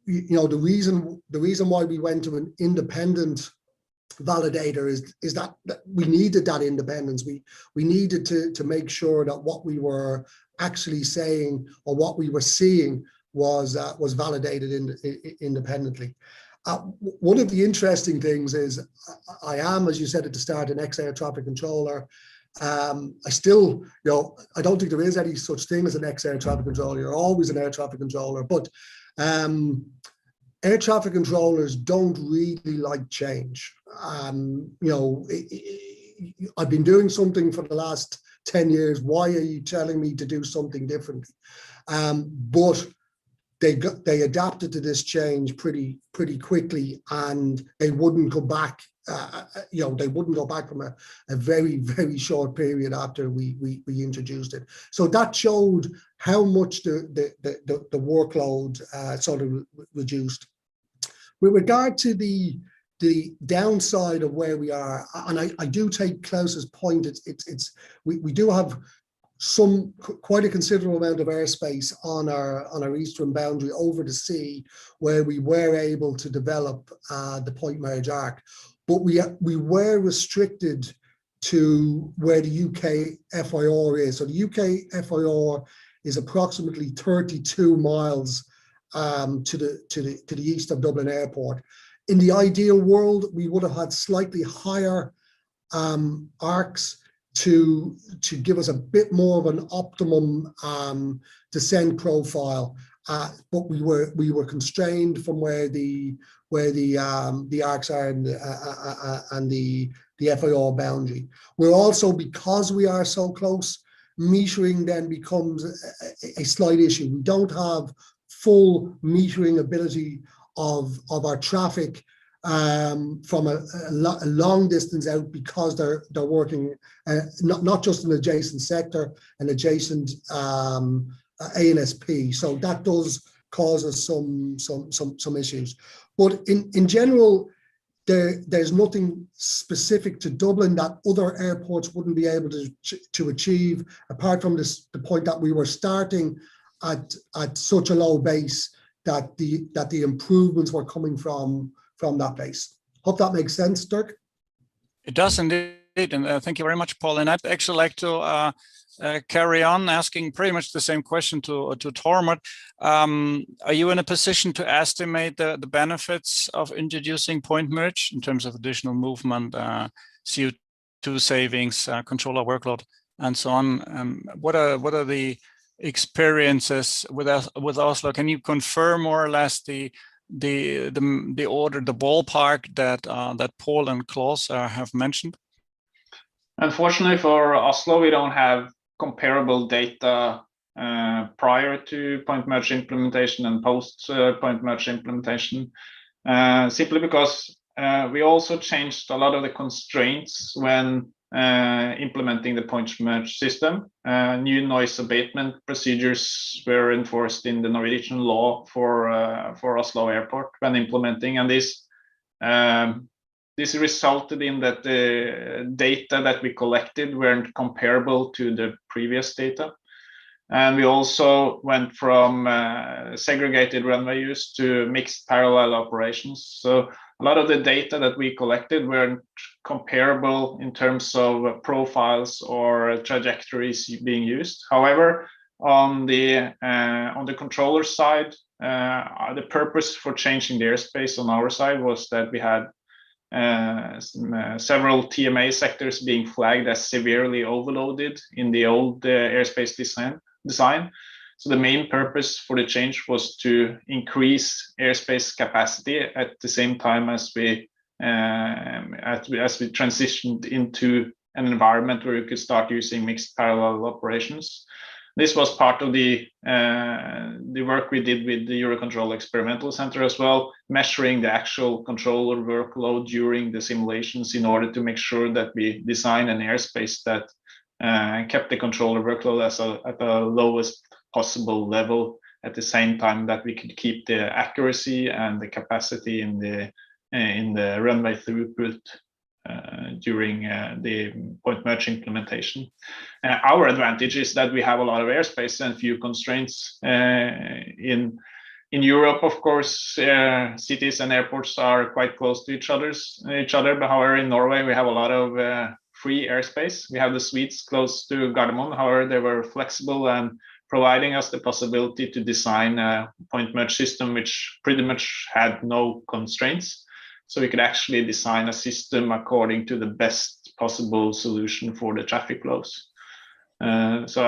the reason why we went to an independent validator is that we needed that independence. We needed to make sure that what we were actually saying or what we were seeing was validated independently. One of the interesting things is I am, as you said at the start, an ex-air traffic controller. I still, I don't think there is any such thing as an ex-air traffic controller. You're always an air traffic controller, but air traffic controllers don't really like change. I've been doing something for the last 10 years. Why are you telling me to do something differently? But they adapted to this change pretty quickly, and they wouldn't go back. They wouldn't go back from a very, very short period after we introduced it. So that showed how much the workload sort of reduced. With regard to the downside of where we are, and I do take Klaus's point, we do have quite a considerable amount of airspace on our eastern boundary over the sea, where we were able to develop the point merge arc. But we were restricted to where the UK FIR is. So the UK FIR is approximately 32 miles to the east of Dublin Airport. In the ideal world, we would have had slightly higher arcs to give us a bit more of an optimum descent profile, but we were constrained from where the arcs are and the FIR boundary. We're also, because we are so close, metering then becomes a slight issue. We don't have full metering ability of our traffic from a long distance out, because they're working not just an adjacent sector, an adjacent ANSP. So that does cause us some issues. But in general, there's nothing specific to Dublin that other airports wouldn't be able to achieve, apart from the point that we were starting at such a low base that the improvements were coming from that base. Hope that makes sense, Dirk.
It does indeed, and thank you very much, Paul. And I'd actually like to carry on asking pretty much the same question to Tormod. Are you in a position to estimate the benefits of introducing point merge in terms of additional movement, CO2 savings, controller workload, and so on? What are the experiences with Oslo? Can you confirm more or less the ballpark that Paul and Klaus have mentioned?
Unfortunately for Oslo, we don't have comparable data prior to point merge implementation and post point merge implementation, simply because we also changed a lot of the constraints when implementing the point merge system. New noise abatement procedures were enforced in the Norwegian law for Oslo Airport when implementing, and this resulted in that the data that we collected weren't comparable to the previous data. And we also went from segregated runway use to mixed parallel operations. So a lot of the data that we collected weren't comparable in terms of profiles or trajectories being used. However, on the controller side, the purpose for changing the airspace on our side was that we had several TMA sectors being flagged as severely overloaded in the old airspace design. So the main purpose for the change was to increase airspace capacity at the same time as we transitioned into an environment where we could start using mixed parallel operations. This was part of the work we did with the EUROCONTROL Experimental Centre as well, measuring the actual controller workload during the simulations in order to make sure that we design an airspace that kept the controller workload at the lowest possible level, at the same time that we could keep the accuracy and the capacity in the runway throughput during the point merge implementation. Our advantage is that we have a lot of airspace and few constraints. In Europe, of course, cities and airports are quite close to each other. But however, in Norway, we have a lot of free airspace. We have the Swedes close to Gardermoen. However, they were flexible and providing us the possibility to design a point merge system which pretty much had no constraints. So we could actually design a system according to the best possible solution for the traffic flows. So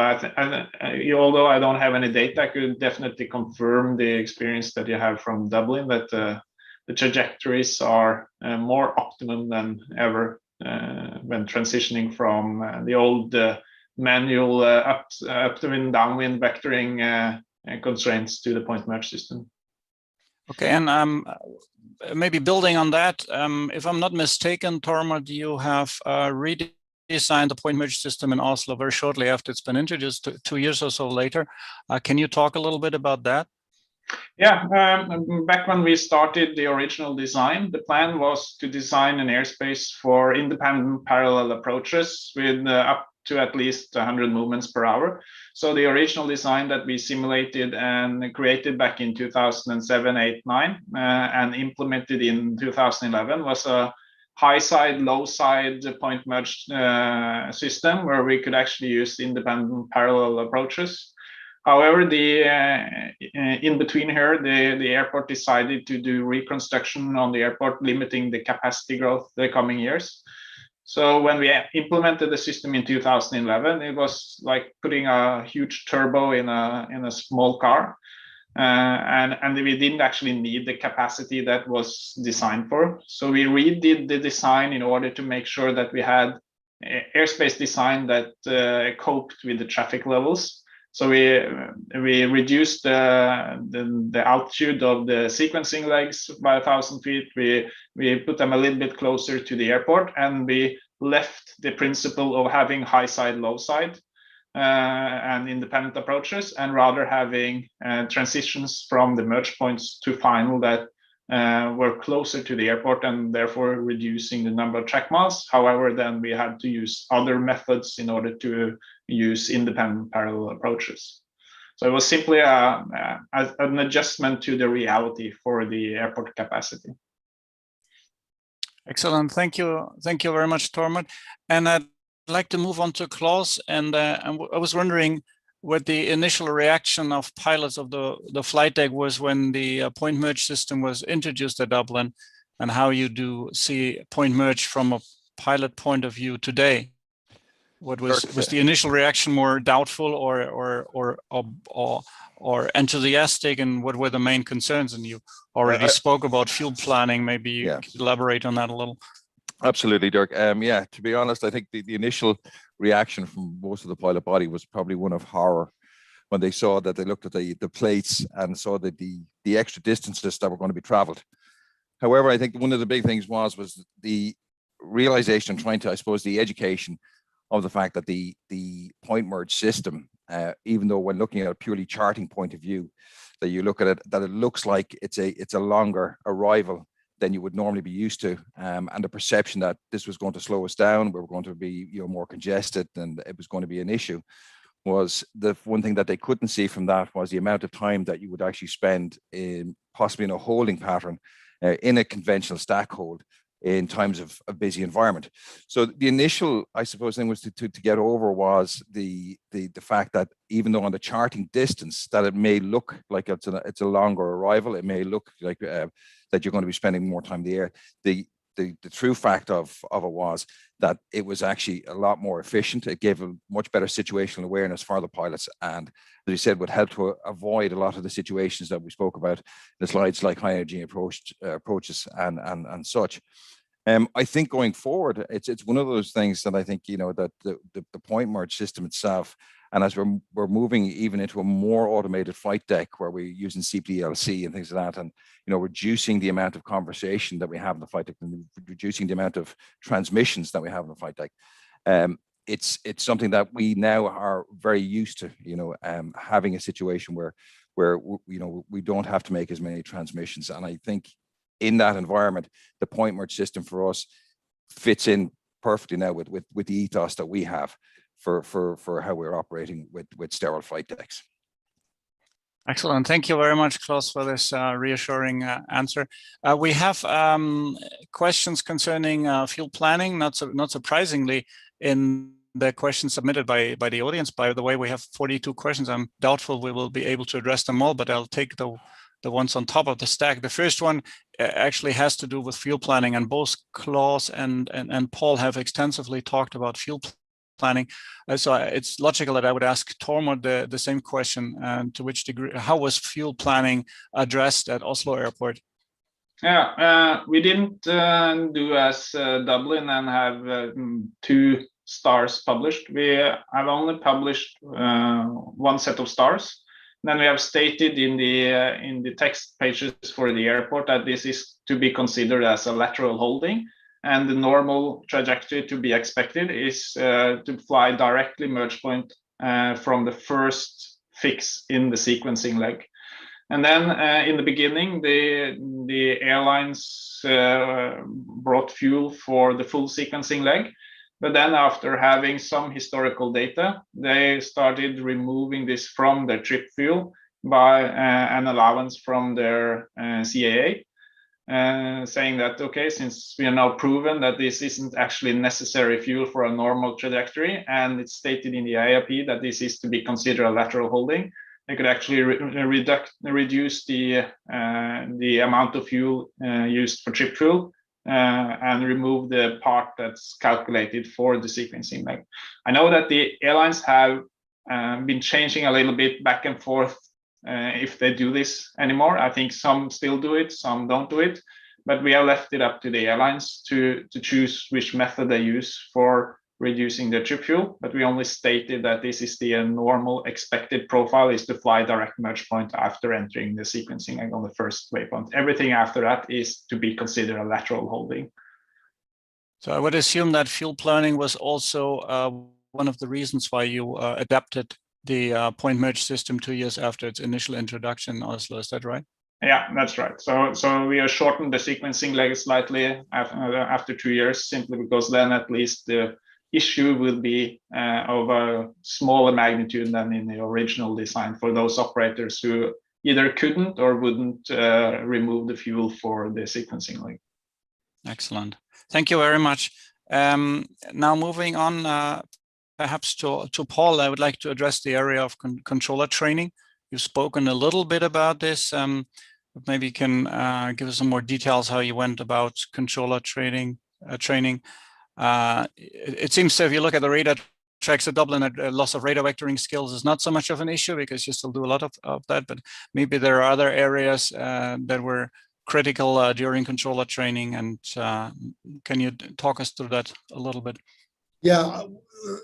although I don't have any data, I could definitely confirm the experience that you have from Dublin, that the trajectories are more optimum than ever when transitioning from the old manual upwind, downwind vectoring constraints to the point merge system.
Okay, and maybe building on that, if I'm not mistaken, Tormod, you have redesigned the point merge system in Oslo very shortly after it's been introduced, 2 years or so later. Can you talk a little bit about that?
Yeah, back when we started the original design, the plan was to design an airspace for independent parallel approaches with up to at least 100 movements per hour. So the original design that we simulated and created back in 2007, 8, 9, and implemented in 2011 was a high side, low side point merge system where we could actually use independent parallel approaches. However, in between here, the airport decided to do reconstruction on the airport, limiting the capacity growth the coming years. So when we implemented the system in 2011, it was like putting a huge turbo in a small car, and we didn't actually need the capacity that was designed for. So we redid the design in order to make sure that we had airspace design that coped with the traffic levels. So we reduced the altitude of the sequencing legs by 1,000 feet. We put them a little bit closer to the airport, and we left the principle of having high side, low side and independent approaches, and rather having transitions from the merge points to final that were closer to the airport, and therefore reducing the number of track miles. However, then we had to use other methods in order to use independent parallel approaches. So it was simply an adjustment to the reality for the airport capacity.
Excellent. Thank you. Thank you very much, Tormod. And I'd like to move on to Klaus. And I was wondering what the initial reaction of pilots of the flight deck was when the point merge system was introduced at Dublin, and how you do see point merge from a pilot point of view today. What was the initial reaction? More doubtful or enthusiastic, and what were the main concerns? And you already spoke about fuel planning. Maybe you could elaborate on that a little.
Absolutely, Dirk. Yeah, to be honest, I think the initial reaction from most of the pilot body was probably one of horror when they saw that. They looked at the plates and saw that the extra distances that were going to be traveled. However, I think one of the big things was the realization, trying to, I suppose, the education of the fact that the point merge system, even though when looking at a purely charting point of view, that you look at it, that it looks like it's a longer arrival than you would normally be used to, and the perception that this was going to slow us down, we were going to be more congested, and it was going to be an issue, was the one thing that they couldn't see from that was the amount of time that you would actually spend in possibly in a holding pattern in a conventional stack hold in times of a busy environment. So the initial, I suppose, thing was to get over was the fact that even though on the charting distance that it may look like it's a longer arrival, it may look like that you're going to be spending more time in the air. The true fact of it was that it was actually a lot more efficient. It gave a much better situational awareness for the pilots, and as you said, would help to avoid a lot of the situations that we spoke about in the slides, like high energy approaches and such. I think going forward, it's one of those things that I think, that the point merge system itself, and as we're moving even into a more automated flight deck where we're using CPLC and things like that, and reducing the amount of conversation that we have in the flight deck, and reducing the amount of transmissions that we have in the flight deck, it's something that we now are very used to. Having a situation where we don't have to make as many transmissions, and I think in that environment, the point merge system for us fits in perfectly now with the ethos that we have for how we're operating with sterile flight decks.
Excellent. Thank you very much, Klaus, for this reassuring answer. We have questions concerning fuel planning, not surprisingly, in the questions submitted by the audience. By the way, we have 42 questions. I'm doubtful we will be able to address them all, but I'll take the ones on top of the stack. The first one actually has to do with fuel planning, and both Klaus and Paul have extensively talked about fuel planning. So it's logical that I would ask Tormod the same question, and to which degree, how was fuel planning addressed at Oslo Airport?
Yeah, we didn't do as Dublin and have 2 stars published. We have only published 1 set of stars. Then we have stated in the text pages for the airport that this is to be considered as a lateral holding, and the normal trajectory to be expected is to fly directly merge point from the first fix in the sequencing leg. And then in the beginning, the airlines brought fuel for the full sequencing leg. But then after having some historical data, they started removing this from their trip fuel by an allowance from their CAA, saying that, okay, since we are now proven that this isn't actually necessary fuel for a normal trajectory, and it's stated in the IAP that this is to be considered a lateral holding, they could actually reduce the amount of fuel used for trip fuel and remove the part that's calculated for the sequencing leg. I know that the airlines have been changing a little bit back and forth if they do this anymore. I think some still do it, some don't do it, but we have left it up to the airlines to choose which method they use for reducing the trip fuel. But we only stated that this is the normal expected profile, is to fly direct merge point after entering the sequencing leg on the first waypoint. Everything after that is to be considered a lateral holding.
So I would assume that fuel planning was also one of the reasons why you adapted the point merge system 2 years after its initial introduction in Oslo. Is that right?
Yeah, that's right. So we have shortened the sequencing leg slightly after 2 years, simply because then at least the issue will be of a smaller magnitude than in the original design for those operators who either couldn't or wouldn't remove the fuel for the sequencing leg.
Excellent. Thank you very much. Now moving on, perhaps to Paul, I would like to address the area of controller training. You've spoken a little bit about this. Maybe you can give us some more details how you went about controller training. It seems so if you look at the radar tracks at Dublin, loss of radar vectoring skills is not so much of an issue because you still do a lot of that, but maybe there are other areas that were critical during controller training, and can you talk us through that a little bit?
Yeah,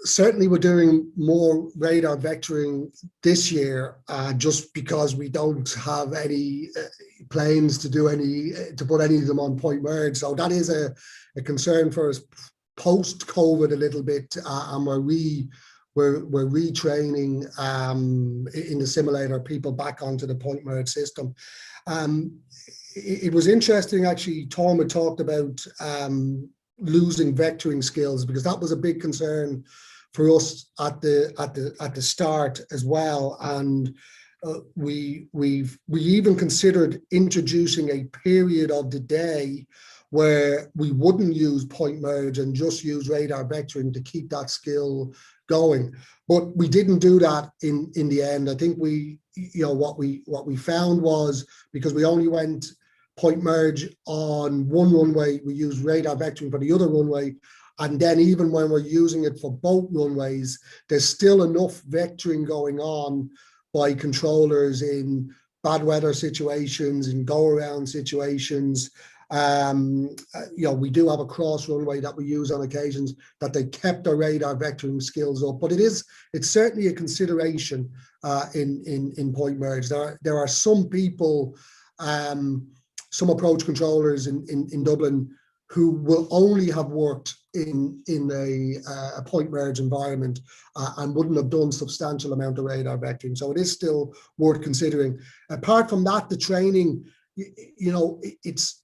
certainly we're doing more radar vectoring this year just because we don't have any planes to put any of them on point merge. So that is a concern for us post-COVID a little bit, and we're retraining in the simulator people back onto the point merge system. It was interesting actually. Tom had talked about losing vectoring skills, because that was a big concern for us at the start as well, and we even considered introducing a period of the day where we wouldn't use point merge and just use radar vectoring to keep that skill going. But we didn't do that in the end. I think what we found was, because we only went point merge on one runway, we used radar vectoring for the other runway, and then even when we're using it for both runways, there's still enough vectoring going on by controllers in bad weather situations, in go around situations. We do have a cross runway that we use on occasions that they kept their radar vectoring skills up, but it's certainly a consideration in point merge. There are some people, some approach controllers in Dublin who will only have worked in a point merge environment and wouldn't have done substantial amount of radar vectoring. So it is still worth considering. Apart from that, the training,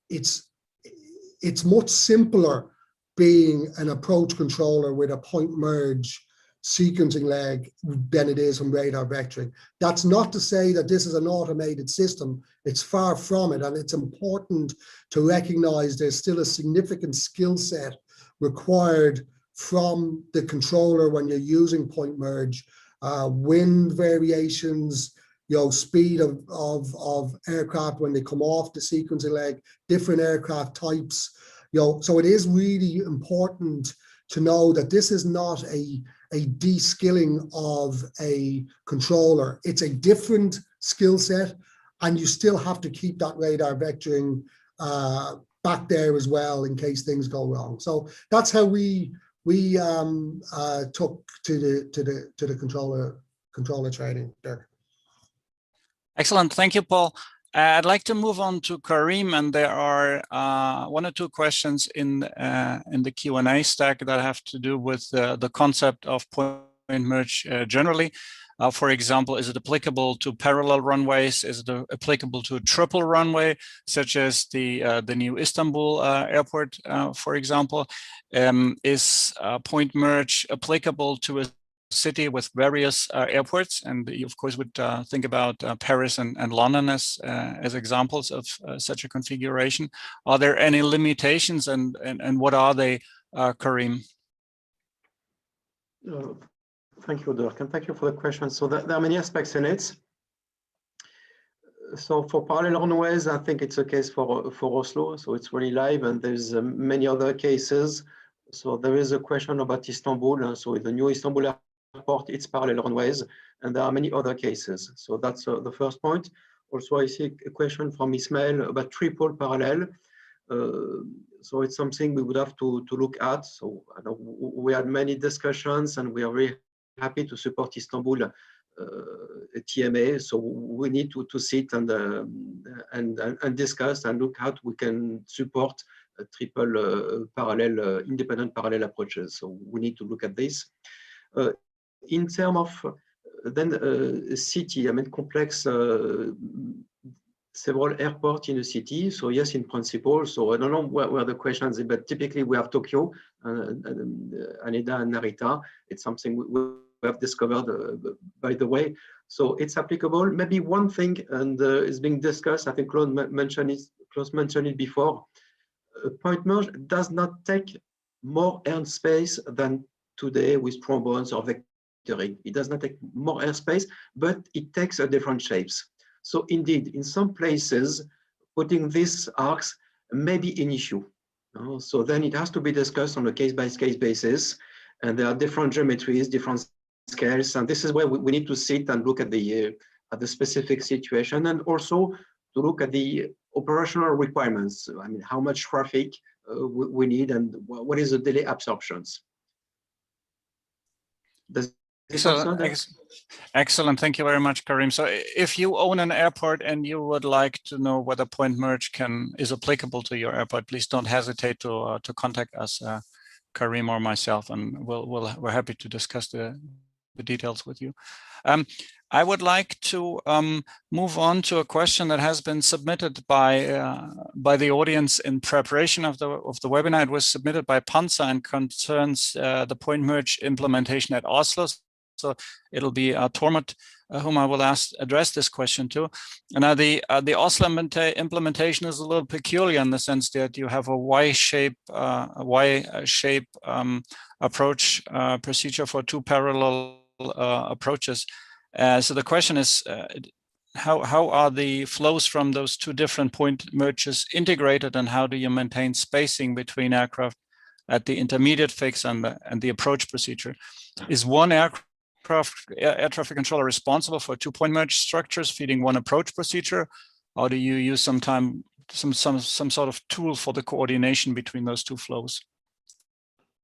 it's much simpler being an approach controller with a point merge sequencing leg than it is from radar vectoring. That's not to say that this is an automated system. It's far from it, and it's important to recognize there's still a significant skill set required from the controller when you're using point merge. Wind variations, speed of aircraft when they come off the sequencing leg, different aircraft types. So it is really important to know that this is not a de-skilling of a controller. It's a different skill set, and you still have to keep that radar vectoring back there as well in case things go wrong. So that's how we took to the controller training there.
Excellent, thank you, Paul. I'd like to move on to Karim, and there are one or two questions in the Q&A stack that have to do with the concept of point merge generally. For example, is it applicable to parallel runways? Is it applicable to a triple runway, such as the new Istanbul airport, for example? Is point merge applicable to a city with various airports? And you, of course, would think about Paris and London as examples of such a configuration. Are there any limitations, and what are they, Karim?
Thank you, Dirk, and thank you for the question. So there are many aspects in it. So for parallel runways, I think it's a case for Oslo. So it's really live, and there's many other cases. So there is a question about Istanbul. So the new Istanbul airport, it's parallel runways, and there are many other cases. So that's the first point. Also, I see a question from Ismail about triple parallel. So it's something we would have to look at. So I know we had many discussions, and we are very happy to support Istanbul TMA. So we need to sit and discuss and look how we can support triple parallel, independent parallel approaches. So we need to look at this. In terms of then city, I mean complex, several airports in a city. So yes, in principle. So I don't know where the questions are, but typically we have Tokyo, Haneda and Narita. It's something we have discovered, by the way. So it's applicable. Maybe one thing, and is being discussed, I think Claude mentioned it before, point merge does not take more airspace than today with trombones or vectoring. It does not take more airspace, but it takes a different shapes. So indeed, in some places, putting these arcs may be an issue. So then it has to be discussed on a case-by-case basis, and there are different geometries, different scales, and this is where we need to sit and look at the specific situation, and also to look at the operational requirements. I mean, how much traffic we need, and what is the delay absorptions.
Excellent. Thank you very much, Karim. So if you own an airport and you would like to know whether point merge is applicable to your airport, please don't hesitate to contact us, Karim or myself, and we're happy to discuss the details with you. I would like to move on to a question that has been submitted by the audience in preparation of the webinar. It was submitted by Panza and concerns the point merge implementation at Oslo. So it'll be Tormod whom I will address this question to. And now the Oslo implementation is a little peculiar in the sense that you have a Y-shape approach procedure for two parallel approaches. So the question is, how are the flows from those two different point merges integrated, and how do you maintain spacing between aircraft at the intermediate fix and the approach procedure? Is one air traffic controller responsible for 2 point merge structures feeding one approach procedure, or do you use some sort of tool for the coordination between those two flows?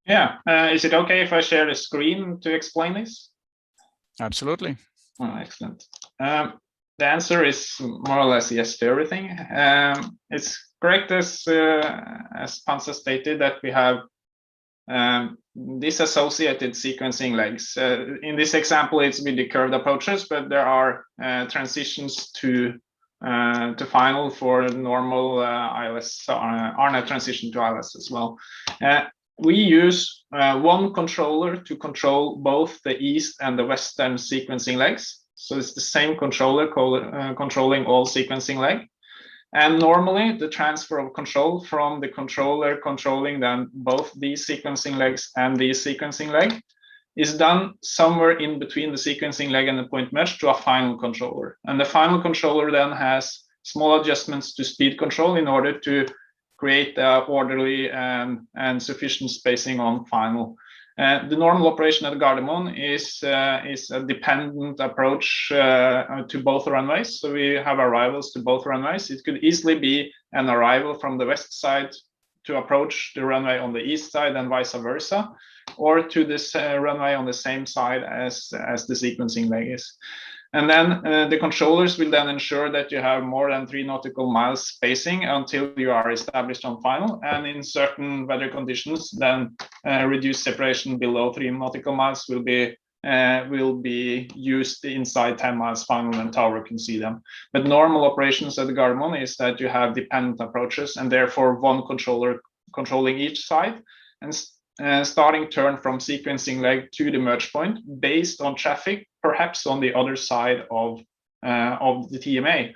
Yeah, is it okay if I share the screen to explain this?
Absolutely.
Oh, excellent. The answer is more or less yes to everything. It's correct as Panza stated that we have disassociated sequencing legs. In this example, it's with the curved approaches, but there are transitions to final for normal ILS, RNAV transition to ILS as well. We use one controller to control both the east and the western sequencing legs. So it's the same controller controlling all sequencing leg. And normally the transfer of control from the controller controlling then both these sequencing legs and these sequencing leg is done somewhere in between the sequencing leg and the point merge to a final controller. And the final controller then has small adjustments to speed control in order to create orderly and sufficient spacing on final. The normal operation at Gardermoen is a dependent approach to both runways. So we have arrivals to both runways. It could easily be an arrival from the west side to approach the runway on the east side and vice versa, or to this runway on the same side as the sequencing leg is. And then the controllers will then ensure that you have more than 3 nautical miles spacing until you are established on final. And in certain weather conditions, then reduced separation below 3 nautical miles will be used inside 10 miles final, and tower can see them. But normal operations at the Gardermoen is that you have dependent approaches, and therefore one controller controlling each side, and starting turn from sequencing leg to the merge point based on traffic, perhaps on the other side of the TMA.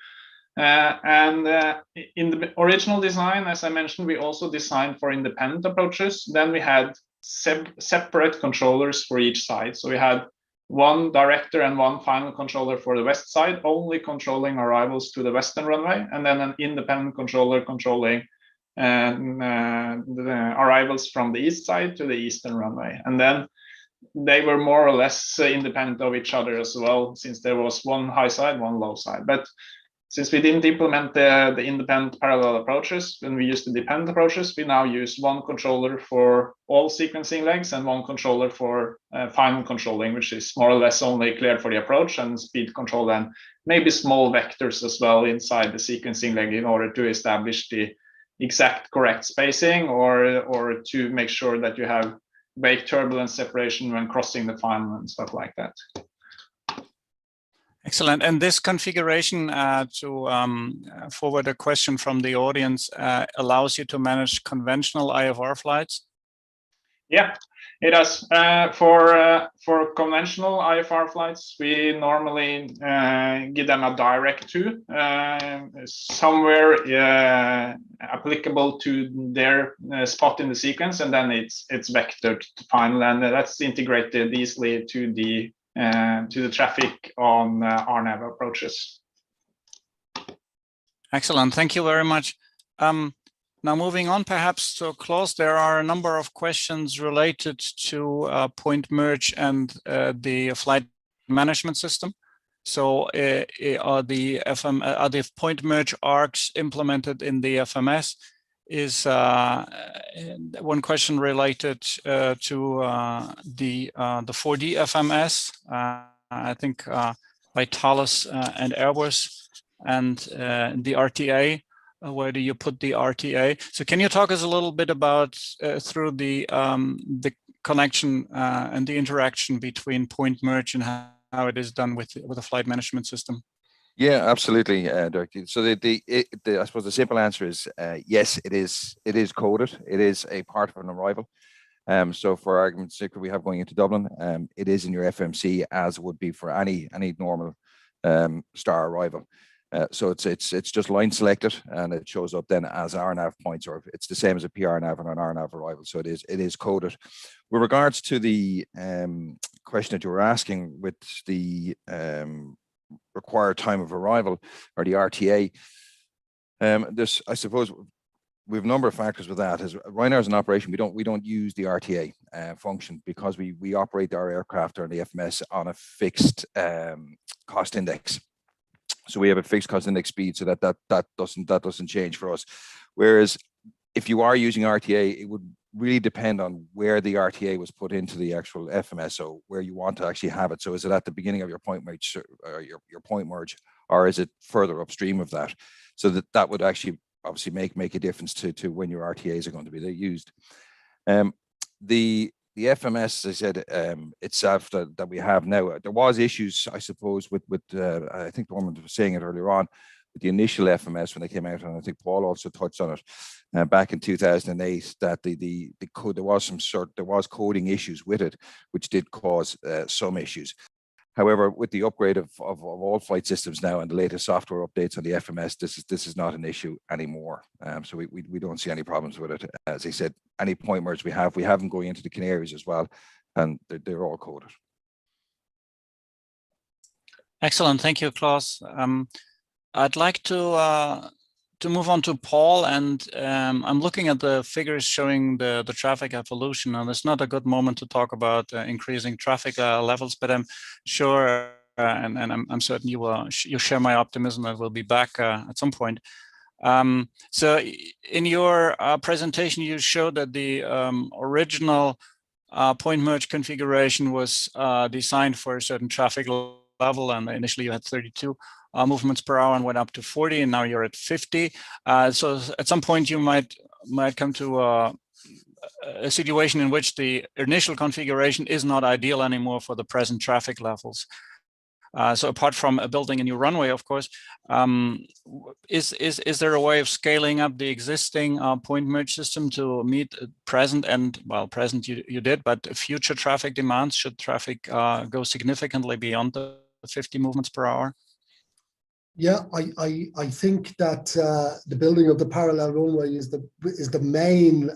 In the original design, as I mentioned, we also designed for independent approaches. Then we had separate controllers for each side. So we had one director and one final controller for the west side, only controlling arrivals to the western runway, and then an independent controller controlling the arrivals from the east side to the eastern runway. And then they were more or less independent of each other as well, since there was one high side, one low side. But since we didn't implement the independent parallel approaches, when we used the dependent approaches, we now use one controller for all sequencing legs and one controller for final controlling, which is more or less only cleared for the approach and speed control, and maybe small vectors as well inside the sequencing leg in order to establish the exact correct spacing, or to make sure that you have wake turbulence separation when crossing the final and stuff like that.
Excellent. And this configuration, to forward a question from the audience, allows you to manage conventional IFR flights?
Yeah, it does. For conventional IFR flights, we normally give them a direct to somewhere applicable to their spot in the sequence, and then it's vectored to final, and that's integrated easily to the traffic on RNAV approaches.
Excellent. Thank you very much. Now moving on perhaps to Klaus, there are a number of questions related to point merge and the flight management system. So are the point merge arcs implemented in the FMS? Is one question related to the 4D FMS, I think by Thales and Airbus, and the RTA. Where do you put the RTA? So can you talk us a little bit about through the connection and the interaction between point merge and how it is done with a flight management system?
Yeah, absolutely, Dirk. So I suppose the simple answer is yes, it is coded. It is a part of an arrival. So for argument's sake, we have going into Dublin, it is in your FMC as would be for any normal star arrival. So it's just line selected, and it shows up then as RNAV points, or it's the same as a PRNAV and an RNAV arrival. So it is coded. With regards to the question that you were asking with the required time of arrival, or the RTA, I suppose we have a number of factors with that. As right now as an operation, we don't use the RTA function because we operate our aircraft or the FMS on a fixed cost index. So we have a fixed cost index speed, so that doesn't change for us. Whereas if you are using RTA, it would really depend on where the RTA was put into the actual FMS, so where you want to actually have it. So is it at the beginning of your point merge, or your point merge, or is it further upstream of that? So that would actually obviously make a difference to when your RTAs are going to be used. The FMS, as I said, itself that we have now, there was issues, I suppose, with I think the woman was saying it earlier on, with the initial FMS when they came out, and I think Paul also touched on it back in 2008, that the code, there was coding issues with it, which did cause some issues. However, with the upgrade of all flight systems now and the latest software updates on the FMS, this is not an issue anymore. So we don't see any problems with it. As I said, any point merge we have them going into the Canaries as well, and they're all coded.
Excellent, thank you, Klaus. I'd like to move on to Paul, and I'm looking at the figures showing the traffic evolution, and it's not a good moment to talk about increasing traffic levels, but I'm sure and I'm certain you share my optimism that we'll be back at some point. So in your presentation, you showed that the original point merge configuration was designed for a certain traffic level, and initially you had 32 movements per hour and went up to 40, and now you're at 50. So at some point you might come to a situation in which the initial configuration is not ideal anymore for the present traffic levels. So apart from building a new runway, of course, is there a way of scaling up the existing point merge system to meet present, and well, present you did, but future traffic demands should traffic go significantly beyond the 50 movements per hour?
Yeah, I think that the building of the parallel runway is the main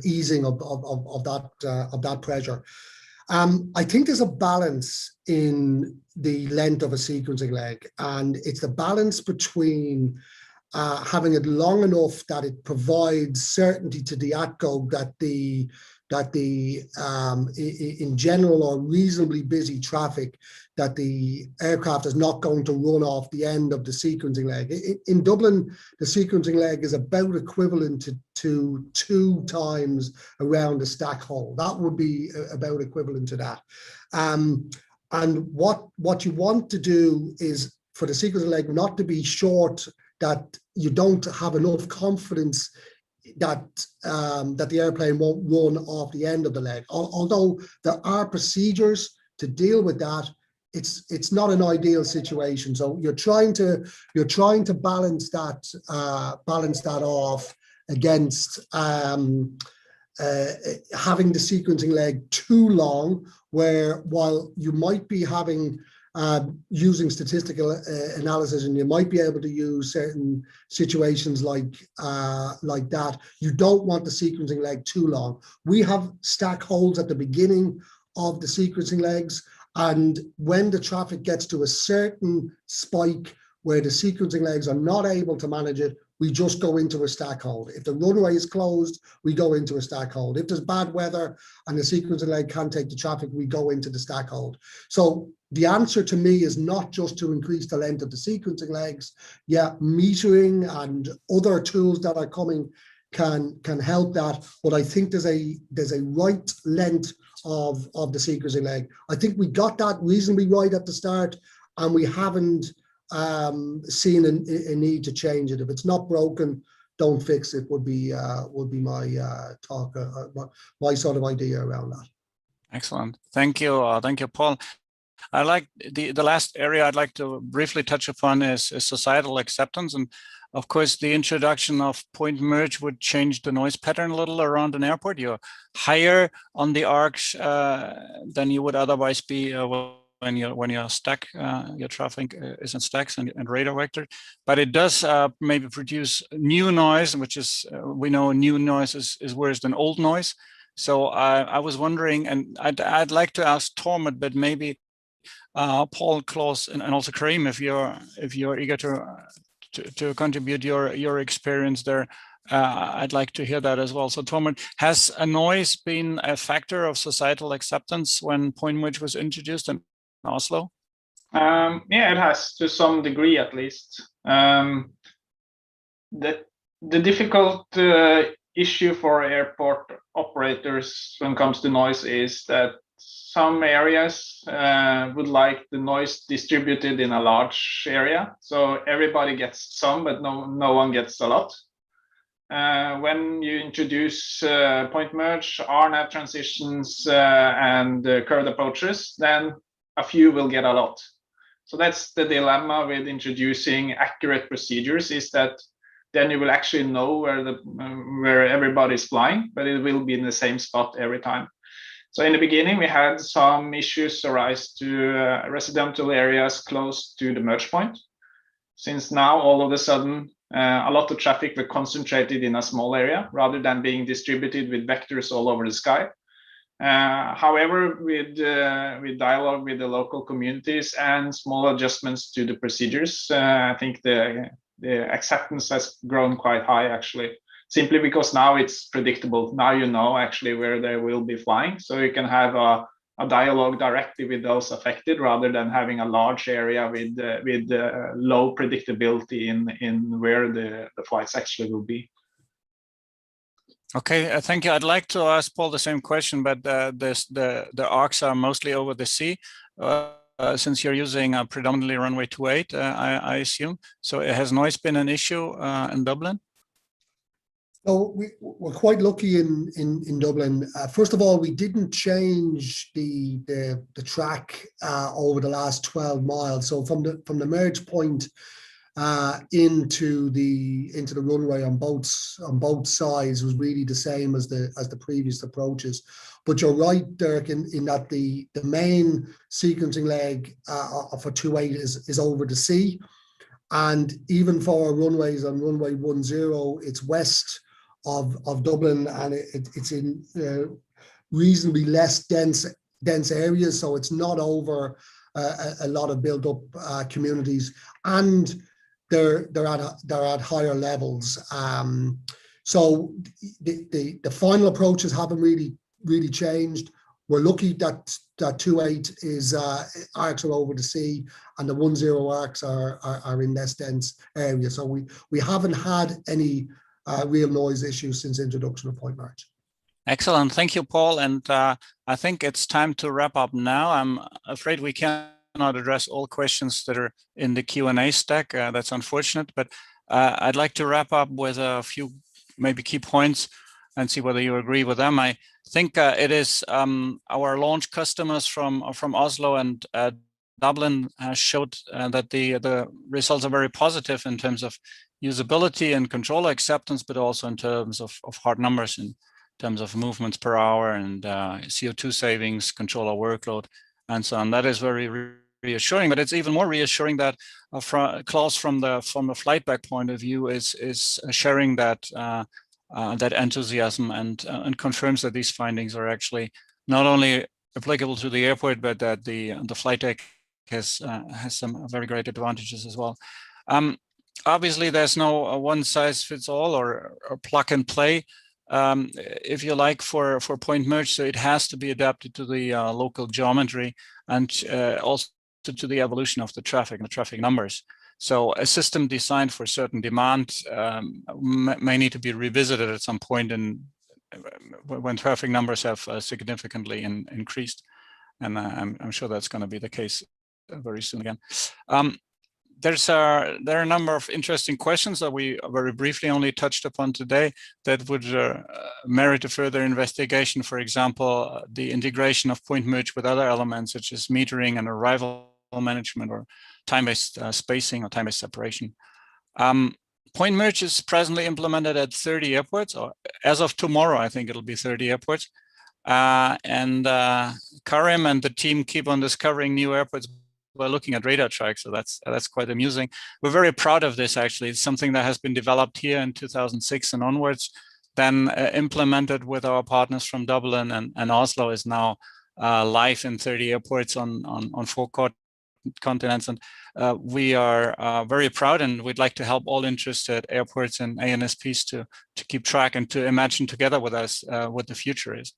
easing of that pressure. I think there's a balance in the length of a sequencing leg, and it's the balance between having it long enough that it provides certainty to the ATCO that in general or reasonably busy traffic, that the aircraft is not going to run off the end of the sequencing leg. In Dublin, the sequencing leg is about equivalent to 2 times around the stack hole. That would be about equivalent to that. And what you want to do is for the sequencing leg not to be short, that you don't have enough confidence that the airplane won't run off the end of the leg. Although there are procedures to deal with that, it's not an ideal situation. So you're trying to balance that off against having the sequencing leg too long, where while you might be having using statistical analysis, and you might be able to use certain situations like that, you don't want the sequencing leg too long. We have stack holes at the beginning of the sequencing legs, and when the traffic gets to a certain spike where the sequencing legs are not able to manage it, we just go into a stack hold. If the runway is closed, we go into a stack hold. If there's bad weather and the sequencing leg can't take the traffic, we go into the stack hold. So the answer to me is not just to increase the length of the sequencing legs. Yeah, metering and other tools that are coming can help that, but I think there's a right length of the sequencing leg. I think we got that reasonably right at the start, and we haven't seen a need to change it. If it's not broken, don't fix it would be my talk, my sort of idea around that.
Excellent. Thank you, Paul. I like the last area I'd like to briefly touch upon is societal acceptance. And of course, the introduction of point merge would change the noise pattern a little around an airport. You're higher on the arcs than you would otherwise be when you're stuck, your traffic is in stacks and radar vector. But it does maybe produce new noise, which is, we know new noise is worse than old noise. So I was wondering, and I'd like to ask Tormod, but maybe Paul, Klaus, and also Karim, if you're eager to contribute your experience there, I'd like to hear that as well. So Tormod, has a noise been a factor of societal acceptance when point merge was introduced in Oslo?
Yeah, it has, to some degree at least. The difficult issue for airport operators when it comes to noise is that some areas would like the noise distributed in a large area, so everybody gets some, but no one gets a lot. When you introduce point merge, RNAV transitions, and curved approaches, then a few will get a lot. So that's the dilemma with introducing accurate procedures, is that then you will actually know where everybody's flying, but it will be in the same spot every time. So in the beginning, we had some issues arise to residential areas close to the merge point. Since now, all of a sudden, a lot of traffic were concentrated in a small area rather than being distributed with vectors all over the sky. However, with dialogue with the local communities and small adjustments to the procedures, I think the acceptance has grown quite high, actually, simply because now it's predictable. Now you know actually where they will be flying, so you can have a dialogue directly with those affected rather than having a large area with low predictability in where the flights actually will be.
Okay, thank you. I'd like to ask Paul the same question, but the arcs are mostly over the sea. Since you're using predominantly runway 28, I assume. So has noise been an issue in Dublin?
So we're quite lucky in Dublin. First of all, we didn't change the track over the last 12 miles. So from the merge point into the runway on both sides was really the same as the previous approaches. But you're right, Derek, in that the main sequencing leg for 28 is over the sea, and even for our runways on runway 10, it's west of Dublin, and it's in reasonably less dense dense areas, so it's not over a lot of built up communities, and they're at higher levels. So the final approaches haven't really changed. We're lucky that 2.8 is arcs are over the sea, and the 1.0 arcs are in less dense areas. So we haven't had any real noise issues since introduction of Point Merge.
Excellent, thank you, Paul. And I think it's time to wrap up now. I'm afraid we cannot address all questions that are in the Q&A stack. That's unfortunate, but I'd like to wrap up with a few maybe key points and see whether you agree with them. I think it is our launch customers from Oslo and Dublin showed that the results are very positive in terms of usability and controller acceptance, but also in terms of hard numbers, in terms of movements per hour and CO2 savings, controller workload, and so on. That is very reassuring, but it's even more reassuring that Klaus from the flight back point of view is sharing that that enthusiasm and confirms that these findings are actually not only applicable to the airport, but that the flight deck has some very great advantages as well. Obviously, there's no one size fits all or plug and play, if you like, for point merge. So it has to be adapted to the local geometry and also to the evolution of the traffic and the traffic numbers. So a system designed for certain demand may need to be revisited at some point when traffic numbers have significantly increased. And I'm sure that's going to be the case very soon again. There are a number of interesting questions that we very briefly only touched upon today that would merit a further investigation. For example, the integration of point merge with other elements such as metering and arrival management, or time-based spacing or time-based separation. Point merge is presently implemented at 30 airports, or as of tomorrow, I think it'll be 30 airports. And Karim and the team keep on discovering new airports by looking at radar tracks, so that's quite amusing. We're very proud of this, actually. It's something that has been developed here in 2006 and onwards, then implemented with our partners from Dublin and Oslo, is now live in 30 airports on 4 continents. And we are very proud, and we'd like to help all interested airports and ANSPs to keep track and to imagine together with us what the future is.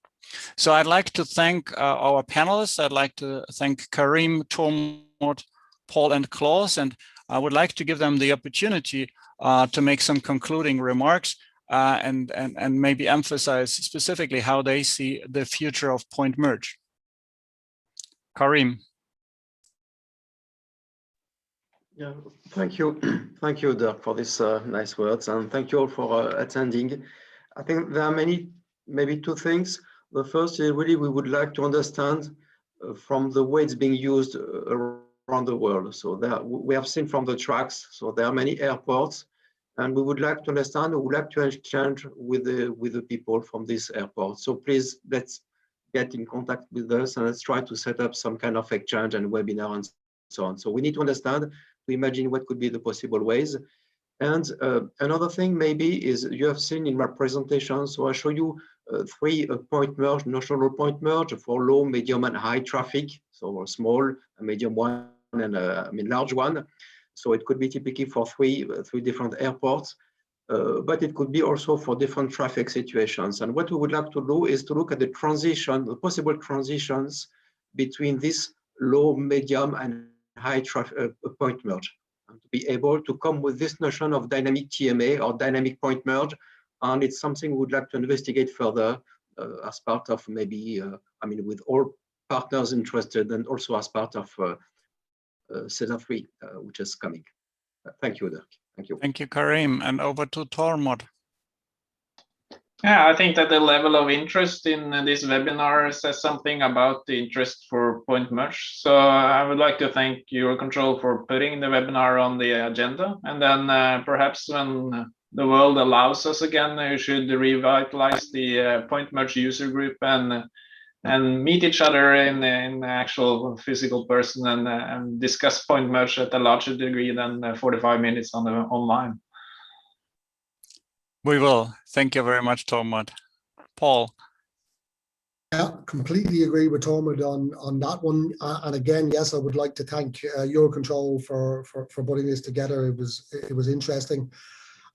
So I'd like to thank our panelists. I'd like to thank Karim, Tormod, Paul, and Klaus, and I would like to give them the opportunity to make some concluding remarks and maybe emphasize specifically how they see the future of point merge. Karim.
Yeah, thank you, Dirk, for these nice words, and thank you all for attending. I think there are maybe 2 things. The first is really we would like to understand from the way it's being used around the world. So we have seen from the tracks, so there are many airports, and we would like to understand, we would like to exchange with the people from these airports. So please, let's get in contact with us and let's try to set up some kind of exchange and webinar and so on. So we need to understand, to imagine what could be the possible ways. And another thing maybe is, you have seen in my presentation, so I show you 3 point merge, notional point merge for low, medium, and high traffic. So a small, a medium one, and a large one. So it could be typically for three different airports, but it could be also for different traffic situations. And what we would like to do is to look at the transition, the possible transitions between this low, medium, and high traffic point merge, and to be able to come with this notion of dynamic TMA or dynamic point merge. And it's something we would like to investigate further as part of maybe, with all partners interested, and also as part of CESAR 3, which is coming. Thank you, Dirk. Thank you.
Thank you, Karim. And over to Tormod.
Yeah, I think that the level of interest in this webinar says something about the interest for point merge. So I would like to thank EUROCONTROL for putting the webinar on the agenda. And then perhaps when the world allows us again, we should revitalize the point merge user group and meet each other in actual physical person and discuss point merge at a larger degree than 45 minutes on the online.
We will. Thank you very much, Tormod. Paul.
Yeah, completely agree with Tormod on that one. And again, yes, I would like to thank EUROCONTROL for putting this together. It was interesting.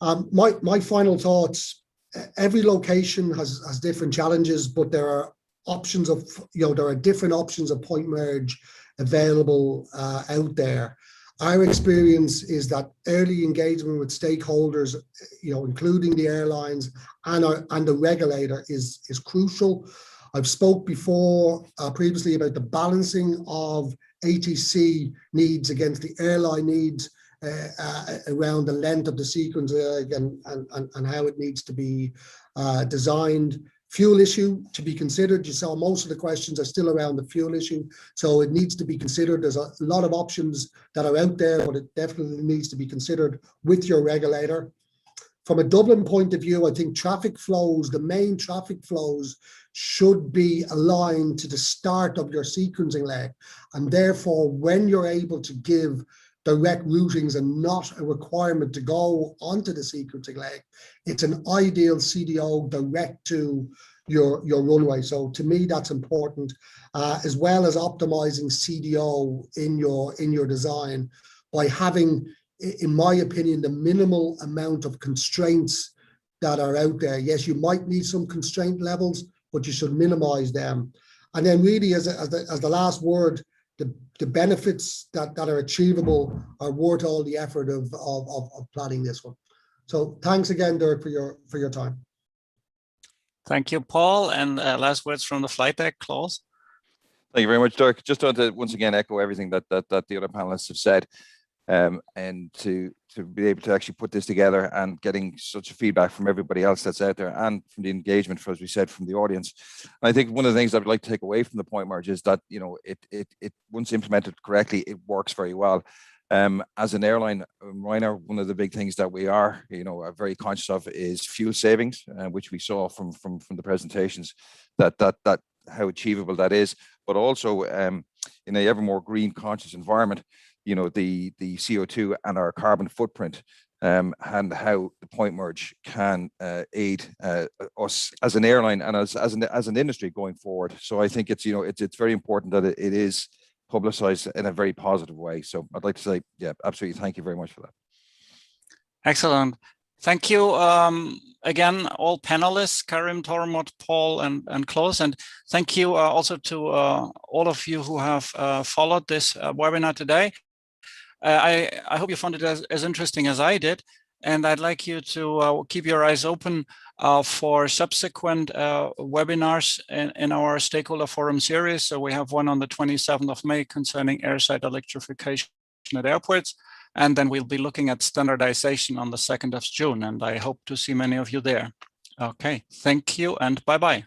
My final thoughts: every location has different challenges, but there are options of there are different options of point merge available out there. Our experience is that early engagement with stakeholders, including the airlines and the regulator, is crucial. I've spoke before previously about the balancing of ATC needs against the airline needs around the length of the sequence and how it needs to be designed. Fuel issue to be considered. You saw most of the questions are still around the fuel issue, so it needs to be considered. There's a lot of options that are out there, but it definitely needs to be considered with your regulator. From a Dublin point of view, I think traffic flows, the main traffic flows, should be aligned to the start of your sequencing leg. And therefore, when you're able to give direct routings and not a requirement to go onto the sequencing leg, it's an ideal CDO direct to your runway. So to me, that's important, as well as optimizing CDO in your design by having, in my opinion, the minimal amount of constraints that are out there. Yes, you might need some constraint levels, but you should minimize them. And then really as the last word, the benefits that are achievable are worth all the effort of planning this one. So thanks again, Dirk, for your time.
Thank you, Paul. And last words from the flight deck, Klaus.
Thank you very much, Dirk. Just want to once again echo everything that the other panelists have said. And to be able to actually put this together and getting such feedback from everybody else that's out there and from the engagement, as we said, from the audience. And I think one of the things I'd like to take away from the point merge is that it once implemented correctly, it works very well. As an airline, Ryanair, one of the big things that we are very conscious of is fuel savings, which we saw from the presentations that how achievable that is, but also in a ever more green conscious environment, the CO2 and our carbon footprint, and how the point merge can aid us as an airline and as an industry going forward. So I think it's very important that it is publicized in a very positive way. So I'd like to say, yeah, absolutely. Thank you very much for that.
Excellent. Thank you again, all panelists, Karim, Tormod, Paul, and Klaus. And thank you also to all of you who have followed this webinar today. I hope you found it as interesting as I did. And I'd like you to keep your eyes open for subsequent webinars in our Stakeholder Forum series. So we have one on the 27th of May concerning airside electrification at airports. And then we'll be looking at standardization on the 2nd of June. And I hope to see many of you there. Okay, thank you and bye-bye.